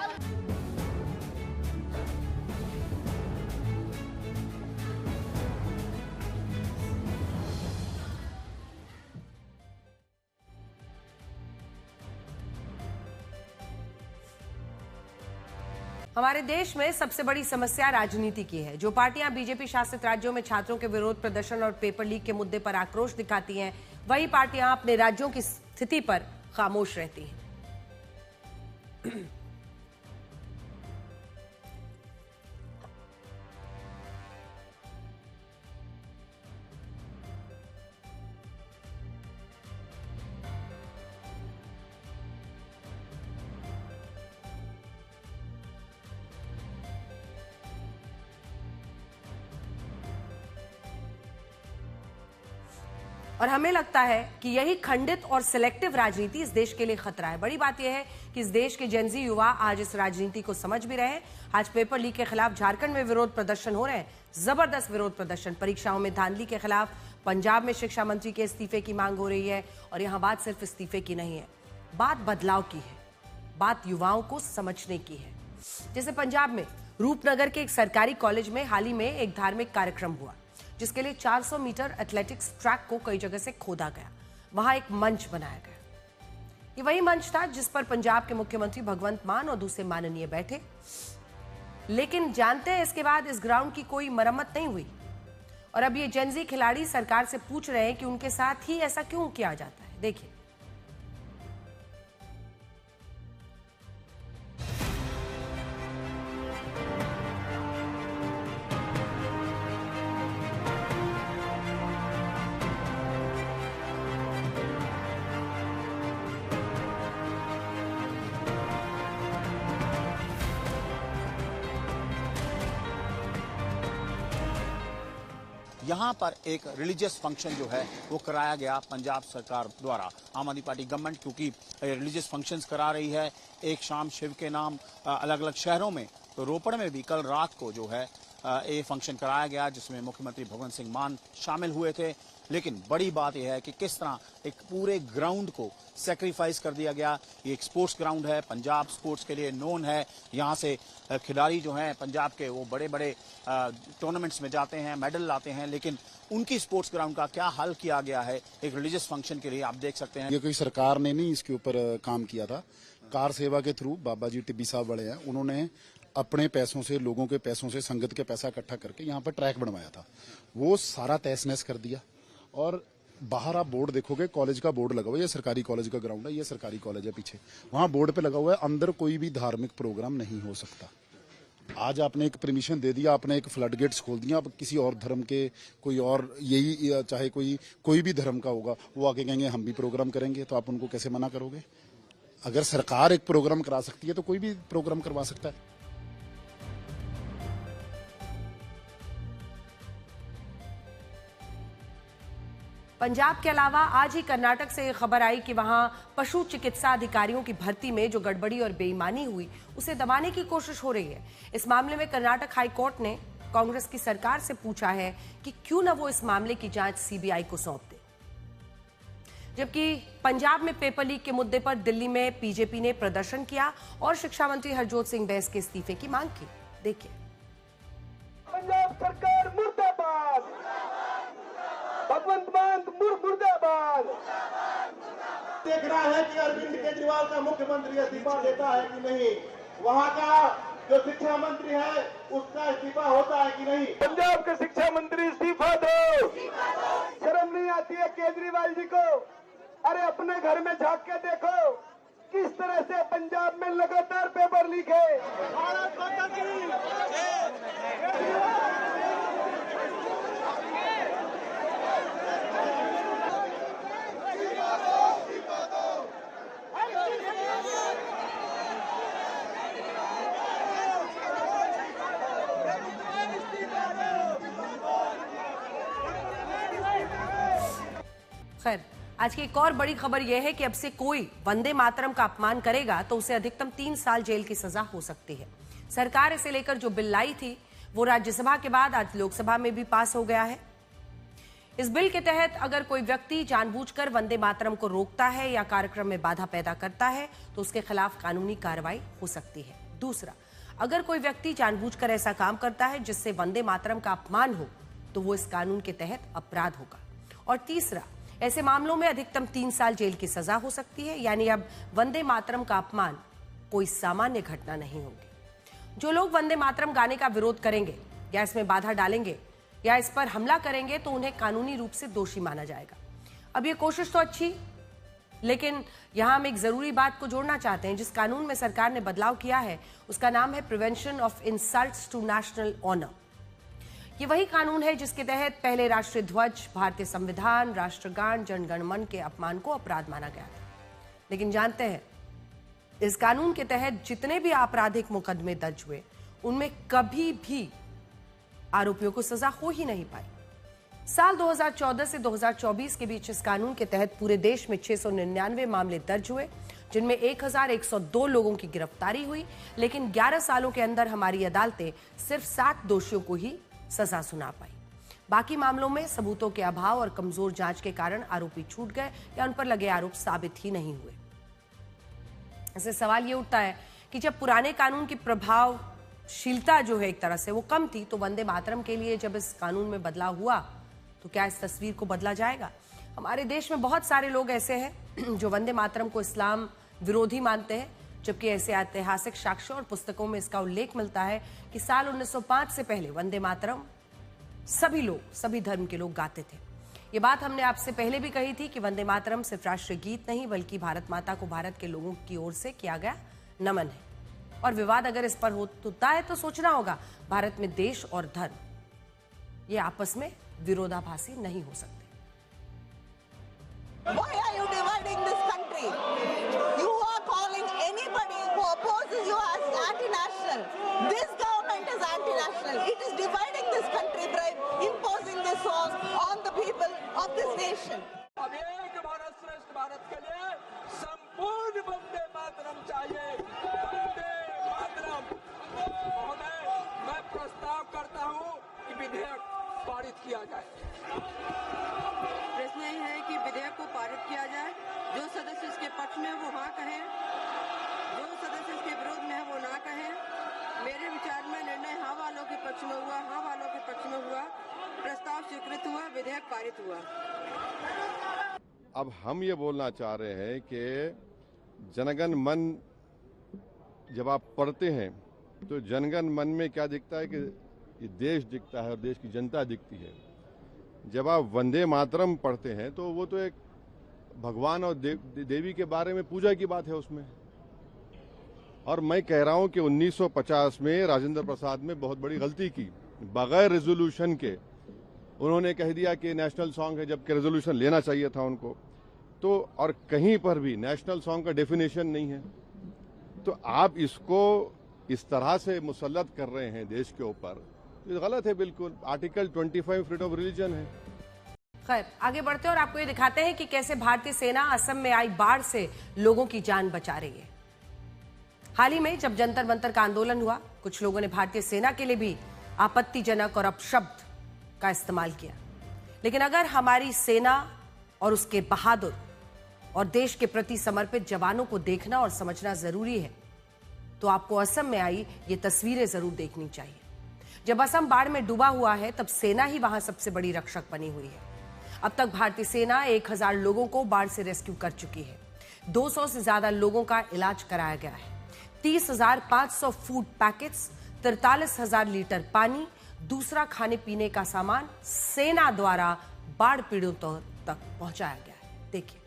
हमारे देश में सबसे बड़ी समस्या राजनीति की है। जो पार्टियां बीजेपी शासित राज्यों में छात्रों के विरोध प्रदर्शन और पेपर लीक के मुद्दे पर आक्रोश दिखाती हैं, वही पार्टियां अपने राज्यों की स्थिति पर खामोश रहती हैं। और हमें लगता है कि यही खंडित और सिलेक्टिव राजनीति इस देश के लिए खतरा है। बड़ी बात यह है कि इस देश के जेनजी युवा आज इस राजनीति को समझ भी रहे हैं। आज पेपर लीक के खिलाफ झारखंड में विरोध प्रदर्शन हो रहे हैं, जबरदस्त विरोध प्रदर्शन। परीक्षाओं में धांधली के खिलाफ पंजाब में शिक्षा मंत्री के इस्तीफे की मांग हो रही है। और यहां बात सिर्फ इस्तीफे की नहीं है, बात बदलाव की है, बात युवाओं को समझने की है। जैसे पंजाब में रूपनगर के एक सरकारी कॉलेज में हाल ही में एक धार्मिक कार्यक्रम हुआ, जिसके लिए 400 मीटर एथलेटिक्स ट्रैक को कई जगह से खोदा गया। वहां एक मंच बनाया गया। ये वही मंच था जिस पर पंजाब के मुख्यमंत्री भगवंत मान और दूसरे माननीय बैठे। लेकिन जानते हैं, इसके बाद इस ग्राउंड की कोई मरम्मत नहीं हुई। और अब ये जेनजी खिलाड़ी सरकार से पूछ रहे हैं कि उनके साथ ही ऐसा क्यों किया जाता है। देखिए, यहाँ पर एक रिलीजियस फंक्शन जो है वो कराया गया पंजाब सरकार द्वारा, आम आदमी पार्टी गवर्नमेंट, क्योंकि रिलीजियस फंक्शंस करा रही है एक शाम शिव के नाम अलग अलग शहरों में। तो रोपड़ में भी कल रात को जो है ये फंक्शन कराया गया, जिसमें मुख्यमंत्री भगवंत सिंह मान शामिल हुए थे। लेकिन बड़ी बात यह है कि किस तरह एक पूरे ग्राउंड को सेक्रीफाइस कर दिया गया। ये एक स्पोर्ट्स ग्राउंड है, पंजाब स्पोर्ट्स के लिए नोन है। यहाँ से खिलाड़ी जो हैं पंजाब के, वो बड़े बड़े टूर्नामेंट्स में जाते हैं, मेडल लाते हैं। लेकिन उनकी स्पोर्ट्स ग्राउंड का क्या हल किया गया है एक रिलीजियस फंक्शन के लिए, आप देख सकते हैं। ये कोई सरकार ने नहीं इसके ऊपर काम किया था। कार सेवा के थ्रू बाबा जी टिब्बी साहब बड़े हैं, उन्होंने अपने पैसों से, लोगों के पैसों से, संगत के पैसा इकट्ठा करके यहाँ पर ट्रैक बनवाया था। वो सारा तहस नहस कर दिया। और बाहर आप बोर्ड देखोगे, कॉलेज का बोर्ड लगा हुआ है, ये सरकारी कॉलेज का ग्राउंड है, ये सरकारी कॉलेज है पीछे, वहां बोर्ड पे लगा हुआ है अंदर कोई भी धार्मिक प्रोग्राम नहीं हो सकता। आज आपने एक परमिशन दे दिया, आपने एक फ्लड गेट्स खोल दिया। अब किसी और धर्म के कोई और, यही चाहे कोई भी धर्म का होगा, वो आके कहेंगे हम भी प्रोग्राम करेंगे, तो आप उनको कैसे मना करोगे? अगर सरकार एक प्रोग्राम करा सकती है तो कोई भी प्रोग्राम करवा सकता है। पंजाब के अलावा आज ही कर्नाटक से खबर आई कि वहां पशु चिकित्सा अधिकारियों की भर्ती में जो गड़बड़ी और बेईमानी हुई उसे दबाने की कोशिश हो रही है। इस मामले में कर्नाटक हाई कोर्ट ने कांग्रेस की सरकार से पूछा है कि क्यों न वो इस मामले की जांच सीबीआई को सौंप दे। जबकि पंजाब में पेपर लीक के मुद्दे पर दिल्ली में बीजेपी ने प्रदर्शन किया और शिक्षा मंत्री हरजोत सिंह बैस के इस्तीफे की मांग की। देखिए। पंजाब सरकार मुर्दाबाद, भगवंत मान मुर्दाबाद। देखना है कि अरविंद केजरीवाल का मुख्यमंत्री इस्तीफा देता है कि नहीं, वहाँ का जो शिक्षा मंत्री है उसका इस्तीफा होता है कि नहीं। पंजाब के शिक्षा मंत्री इस्तीफा दो। शर्म नहीं आती है केजरीवाल जी को? अरे अपने घर में झांक के देखो किस तरह से पंजाब में लगातार पेपर लीक है। भारत माता की खैर, आज की एक और बड़ी खबर यह है कि अब से कोई वंदे मातरम का अपमान करेगा तो उसे अधिकतम 3 साल जेल की सजा हो सकती है। सरकार इसे लेकर जो बिल लाई थी वो राज्यसभा के बाद आज लोकसभा में भी पास हो गया है। इस बिल के तहत अगर कोई व्यक्ति जानबूझकर वंदे मातरम को रोकता है या कार्यक्रम में बाधा पैदा करता है तो उसके खिलाफ कानूनी कार्रवाई हो सकती है। दूसरा, अगर कोई व्यक्ति जानबूझकर ऐसा काम करता है जिससे वंदे मातरम का अपमान हो तो वो इस कानून के तहत अपराध होगा। और तीसरा, ऐसे मामलों में अधिकतम 3 साल जेल की सजा हो सकती है। यानी अब वंदे मातरम का अपमान कोई सामान्य घटना नहीं होगी। जो लोग वंदे मातरम गाने का विरोध करेंगे या इसमें बाधा डालेंगे या इस पर हमला करेंगे तो उन्हें कानूनी रूप से दोषी माना जाएगा। अब ये कोशिश तो अच्छी, लेकिन यहां हम एक जरूरी बात को जोड़ना चाहते हैं। जिस कानून में सरकार ने बदलाव किया है उसका नाम है prevention of insults to national honour. ये वही कानून है जिसके तहत पहले राष्ट्रीय ध्वज, भारतीय संविधान, राष्ट्रगान, जनगण मन के अपमान को अपराध माना गया था। लेकिन जानते हैं, इस कानून के तहत जितने भी आपराधिक मुकदमे दर्ज हुए उनमें कभी भी आरोपियों को सजा हो ही नहीं पाई। साल 2014 से 2024 के बीच इस कानून के तहत पूरे देश में 699 मामले दर्ज हुए, जिनमें 1102 लोगों की गिरफ्तारी हुई। लेकिन 11 सालों के अंदर हमारी अदालतें सिर्फ 7 दोषियों को ही सजा सुना पाई। बाकी मामलों में सबूतों के अभाव और कमजोर जांच के कारण आरोपी छूट गए या उन पर लगे आरोप साबित ही नहीं हुए। ऐसे सवाल ये उठता है कि जब पुराने कानून की प्रभावशीलता जो है एक तरह से वो कम थी, तो वंदे मातरम के लिए जब इस कानून में बदलाव हुआ तो क्या इस तस्वीर को बदला जाएगा? हमारे देश में बहुत सारे लोग ऐसे हैं जो वंदे मातरम को इस्लाम विरोधी मानते हैं, जबकि ऐसे ऐतिहासिक साक्ष्यों और पुस्तकों में इसका उल्लेख मिलता है कि साल 1905 से पहले वंदे मातरम सभी लोग, सभी धर्म के लोग गाते थे। ये बात हमने आपसे पहले भी कही थी कि वंदे मातरम सिर्फ राष्ट्रीय गीत नहीं बल्कि भारत माता को भारत के लोगों की ओर से किया गया नमन है। और विवाद अगर इस पर होता है तो सोचना होगा, भारत में देश और धर्म ये आपस में विरोधाभासी नहीं हो सकते। Why are you dividing this country? You are calling anybody who opposes you as anti-national. This government is anti-national. It is dividing this country by imposing this song on the people of this nation. अब एक भारत श्रेष्ठ भारत के लिए संपूर्ण वंदे मातरम चाहिए। वंदे मातरम। महोदय, मैं प्रस्ताव करता हूँ कि विधेयक पारित किया जाए। प्रश्न यही है कि विधेयक को पारित किया जाए। जो सदस्य इसके पक्ष में वो हाँ कहें, जो सदस्य इसके विरोध में है वो ना कहें। मेरे विचार में निर्णय हाँ वालों के पक्ष में हुआ, हाँ वालों के पक्ष में हुआ। प्रस्ताव स्वीकृत हुआ, विधेयक पारित हुआ। अब हम ये बोलना चाह रहे हैं कि जनगण मन जब आप पढ़ते हैं तो जनगण मन में क्या दिखता है कि ये देश दिखता है और देश की जनता दिखती है। जब आप वंदे मातरम पढ़ते हैं तो वो तो एक भगवान और देवी के बारे में पूजा की बात है उसमें। और मैं कह रहा हूं कि 1950 में राजेंद्र प्रसाद में बहुत बड़ी गलती की, बगैर रेजोल्यूशन के उन्होंने कह दिया कि नेशनल सॉन्ग है, जबकि रेजोल्यूशन लेना चाहिए था उनको। तो और कहीं पर भी नेशनल सॉन्ग का डेफिनेशन नहीं है। तो आप इसको इस तरह से मुसल्लत कर रहे हैं देश के ऊपर, ये गलत है बिल्कुल। आर्टिकल 25 फ्रीडम ऑफ रिलीजन है। खैर आगे बढ़ते हैं और आपको ये दिखाते हैं कि कैसे भारतीय सेना असम में आई बाढ़ से लोगों की जान बचा रही है। हाल ही में जब जंतर मंतर का आंदोलन हुआ, कुछ लोगों ने भारतीय सेना के लिए भी आपत्तिजनक और अपशब्द का इस्तेमाल किया, लेकिन अगर हमारी सेना और उसके बहादुर और देश के प्रति समर्पित जवानों को देखना और समझना जरूरी है, तो आपको असम में आई ये तस्वीरें जरूर देखनी चाहिए। जब असम बाढ़ में डूबा हुआ है, तब सेना ही वहां सबसे बड़ी रक्षक बनी हुई है। अब तक भारतीय सेना 1000 लोगों को बाढ़ से रेस्क्यू कर चुकी है। 200 से ज्यादा लोगों का इलाज कराया गया है। 30,500 फूड पैकेट्स, 43,000 लीटर पानी, दूसरा खाने पीने का सामान सेना द्वारा बाढ़ पीड़ितों तक पहुंचाया गया है। देखिए।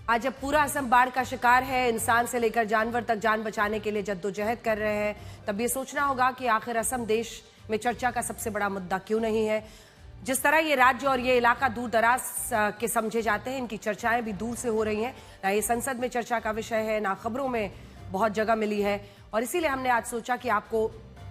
आज जब पूरा असम बाढ़ का शिकार है, इंसान से लेकर जानवर तक जान बचाने के लिए जद्दोजहद कर रहे हैं, तब ये सोचना होगा कि आखिर असम देश में चर्चा का सबसे बड़ा मुद्दा क्यों नहीं है। जिस तरह ये राज्य और ये इलाका दूर दराज के समझे जाते हैं, इनकी चर्चाएं भी दूर से हो रही हैं। ना ये संसद में चर्चा का विषय है, ना खबरों में बहुत जगह मिली है। और इसीलिए हमने आज सोचा कि आपको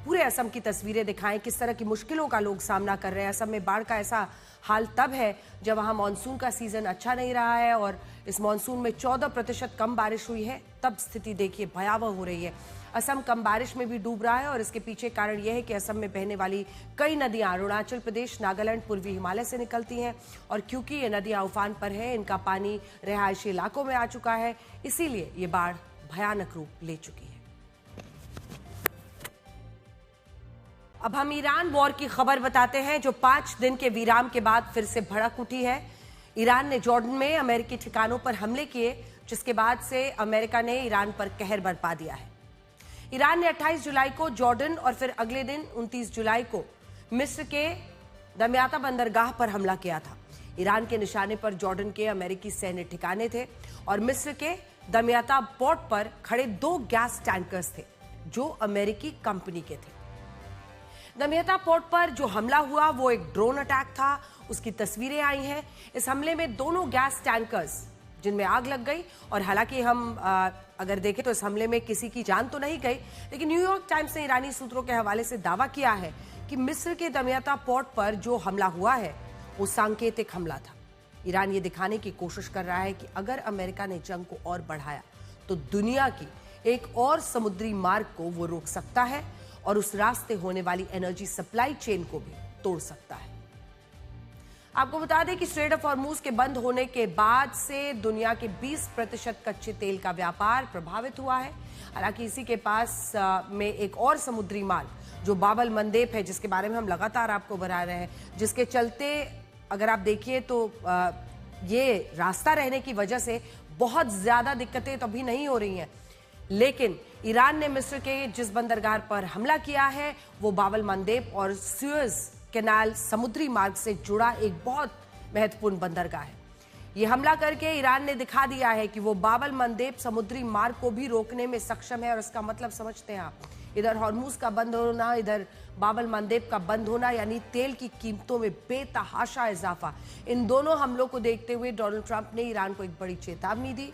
पूरे असम की तस्वीरें दिखाएं, किस तरह की मुश्किलों का लोग सामना कर रहे हैं। असम में बाढ़ का ऐसा हाल तब है जब वहां मानसून का सीजन अच्छा नहीं रहा है और इस मानसून में 14% कम बारिश हुई है। तब स्थिति देखिए भयावह हो रही है। असम कम बारिश में भी डूब रहा है और इसके पीछे कारण यह है कि असम में बहने वाली कई नदियां अरुणाचल प्रदेश, नागालैंड, पूर्वी हिमालय से निकलती हैं और क्योंकि ये नदियां उफान पर है, इनका पानी रिहायशी इलाकों में आ चुका है, इसीलिए ये बाढ़ भयानक रूप ले चुकी है। अब हम ईरान वॉर की खबर बताते हैं, जो 5 दिन के विराम के बाद फिर से भड़क उठी है। ईरान ने जॉर्डन में अमेरिकी ठिकानों पर हमले किए, जिसके बाद से अमेरिका ने ईरान पर कहर बरपा दिया है। ईरान ने 28 जुलाई को जॉर्डन और फिर अगले दिन 29 जुलाई को मिस्र के दमियाता बंदरगाह पर हमला किया था। ईरान के निशाने पर जॉर्डन के अमेरिकी सैन्य ठिकाने थे और मिस्र के दमियाता पोर्ट पर खड़े 2 गैस टैंकर्स थे जो अमेरिकी कंपनी के थे। दमियाता पोर्ट पर जो हमला हुआ वो एक ड्रोन अटैक था, उसकी तस्वीरें आई हैं। इस हमले में दोनों गैस टैंकर्स जिनमें आग लग गई और हालांकि हम अगर देखें तो इस हमले में किसी की जान तो नहीं गई, लेकिन न्यूयॉर्क टाइम्स ने ईरानी सूत्रों के हवाले से दावा किया है कि मिस्र के दमियाता पोर्ट पर जो हमला हुआ है वो सांकेतिक हमला था। ईरान ये दिखाने की कोशिश कर रहा है कि अगर अमेरिका ने जंग को और बढ़ाया तो दुनिया की एक और समुद्री मार्ग को वो रोक सकता है और उस रास्ते होने वाली एनर्जी सप्लाई चेन को भी तोड़ सकता है। आपको बता दें कि स्ट्रेट ऑफ हॉर्मूज के बंद होने के बाद से दुनिया के 20% कच्चे तेल का व्यापार प्रभावित हुआ है। हालांकि इसी के पास में एक और समुद्री मार्ग जो बाबल मंदेब है, जिसके बारे में हम लगातार आपको बता रहे हैं, जिसके चलते अगर आप देखिए तो ये रास्ता रहने की वजह से बहुत ज्यादा दिक्कतें तो अभी नहीं हो रही हैं, लेकिन ईरान ने मिस्र के जिस बंदरगाह पर हमला किया है वो बाबल मंदेब और सुएज कैनाल समुद्री मार्ग से जुड़ा एक बहुत महत्वपूर्ण बंदरगाह है। ये हमला करके ईरान ने दिखा दिया है कि वो बाबल मंदेब समुद्री मार्ग को भी रोकने में सक्षम है और इसका मतलब समझते हैं आप। इधर हॉर्मूज का बंद होना, इधर बाबल मंदेब का बंद होना, यानी तेल की कीमतों में बेतहाशा इजाफा। इन दोनों हमलों को देखते हुए डोनाल्ड ट्रंप ने ईरान को एक बड़ी चेतावनी दी।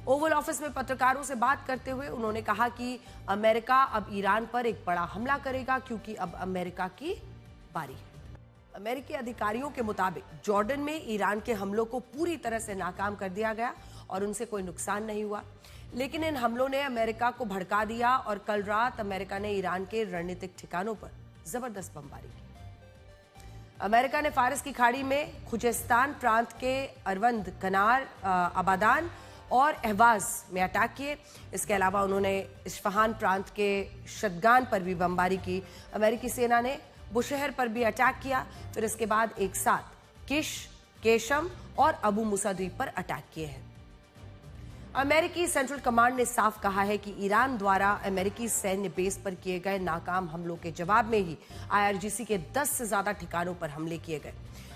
ओवल ऑफिस में पत्रकारों से बात करते हुए उन्होंने कहा कि अमेरिका अब ईरान पर एक बड़ा हमला करेगा क्योंकि अब अमेरिका की बारी है। अमेरिकी अधिकारियों के मुताबिक जॉर्डन में ईरान के हमलों को पूरी तरह से नाकाम कर दिया गया और उनसे कोई नुकसान नहीं हुआ, लेकिन इन हमलों ने अमेरिका को भड़का दिया और कल रात अमेरिका ने ईरान के रणनीतिक ठिकानों पर जबरदस्त बमबारी की। अमेरिका ने फारस की खाड़ी में खुजेस्तान प्रांत के अरवंद, कनार, आबादान और अहवाज में अटैक किए। इसके अलावा उन्होंने इस्फहान प्रांत के शदगान पर भी बमबारी की। अमेरिकी सेना ने बुशहर पर भी अटैक किया। फिर इसके बाद एक साथ किश, केशम और अबू मूसा द्वीप पर अटैक किए हैं। अमेरिकी सेंट्रल कमांड ने साफ कहा है कि ईरान द्वारा अमेरिकी सैन्य बेस पर किए गए नाकाम हमलों के जवाब में ही IRGC के 10 से ज्यादा ठिकानों पर हमले किए गए।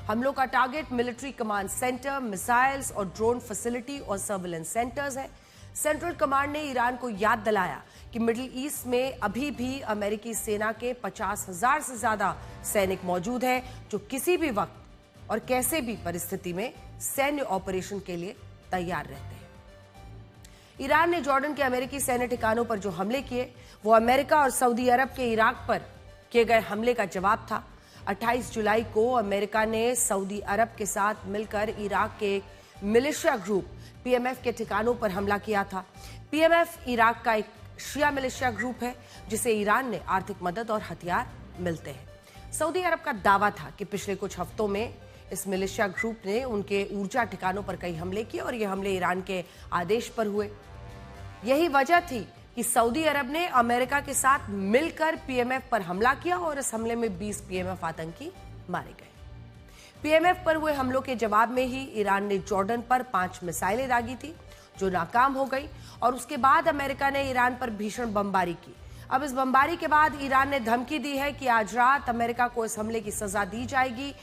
हमलों का target military command centre, missiles और ड्रोन फैसिलिटी और सर्विलेंस सेंटर्स है। सेंट्रल कमांड ने ईरान को याद दिलाया कि मिडिल ईस्ट में अभी भी अमेरिकी सेना के 50,000 से ज्यादा सैनिक मौजूद हैं, जो किसी भी वक्त और कैसे भी परिस्थिति में सैन्य ऑपरेशन के लिए तैयार रहते हैं। ईरान ने जॉर्डन के अमेरिकी सैन्य ठिकानों पर जो हमले किए, वो अमेरिका और सऊदी अरब के इराक पर किए गए हमले का जवाब था। 28 जुलाई को अमेरिका ने सऊदी अरब के साथ मिलकर इराक के एक मिलिशिया ग्रुप PMF के ठिकानों पर हमला किया था। PMF इराक का एक शिया मिलिशिया ग्रुप है, जिसे ईरान ने आर्थिक मदद और हथियार मिलते हैं। सऊदी अरब का दावा था कि पिछले कुछ हफ्तों में इस मिलिशिया ग्रुप ने उनके ऊर्जा ठिकानों पर कई हमले किए और ये हमले ईरान के आदेश पर हुए। यही वजह थी कि सऊदी अरब ने अमेरिका के साथ मिलकर PMF पर हमला किया और इस हमले में 20 PMF आतंकी मारे गए। PMF पर हुए हमलों के जवाब में ही ईरान ने जॉर्डन पर 5 मिसाइलें दागी थी, जो नाकाम हो गई और उसके बाद अमेरिका ने ईरान पर भीषण बमबारी की। अब इस बमबारी के बाद ईरान ने धमकी दी है कि आज रात अमेरिका को इस हमले की सजा दी जाएगी।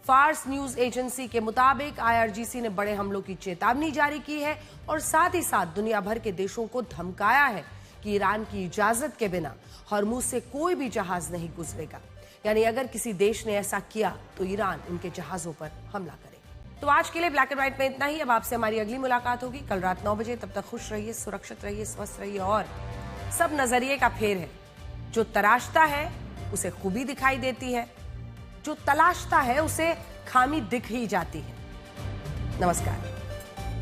फार्स न्यूज एजेंसी के मुताबिक IRGC ने बड़े हमलों की चेतावनी जारी की है और साथ ही साथ दुनिया भर के देशों को धमकाया है कि ईरान की इजाजत के बिना हॉर्मुज से कोई भी जहाज नहीं गुजरेगा। यानी अगर किसी देश ने ऐसा किया तो ईरान उनके जहाजों पर हमला करेगा। तो आज के लिए ब्लैक एंड व्हाइट में इतना ही। अब आपसे हमारी अगली मुलाकात होगी कल रात 9 बजे। तब तक खुश रहिए, सुरक्षित रहिए, स्वस्थ रहिए और सब नजरिए का फेर है। जो तराशता है उसे खूबी दिखाई देती है, जो तलाशता है उसे खामी दिख ही जाती है। नमस्कार।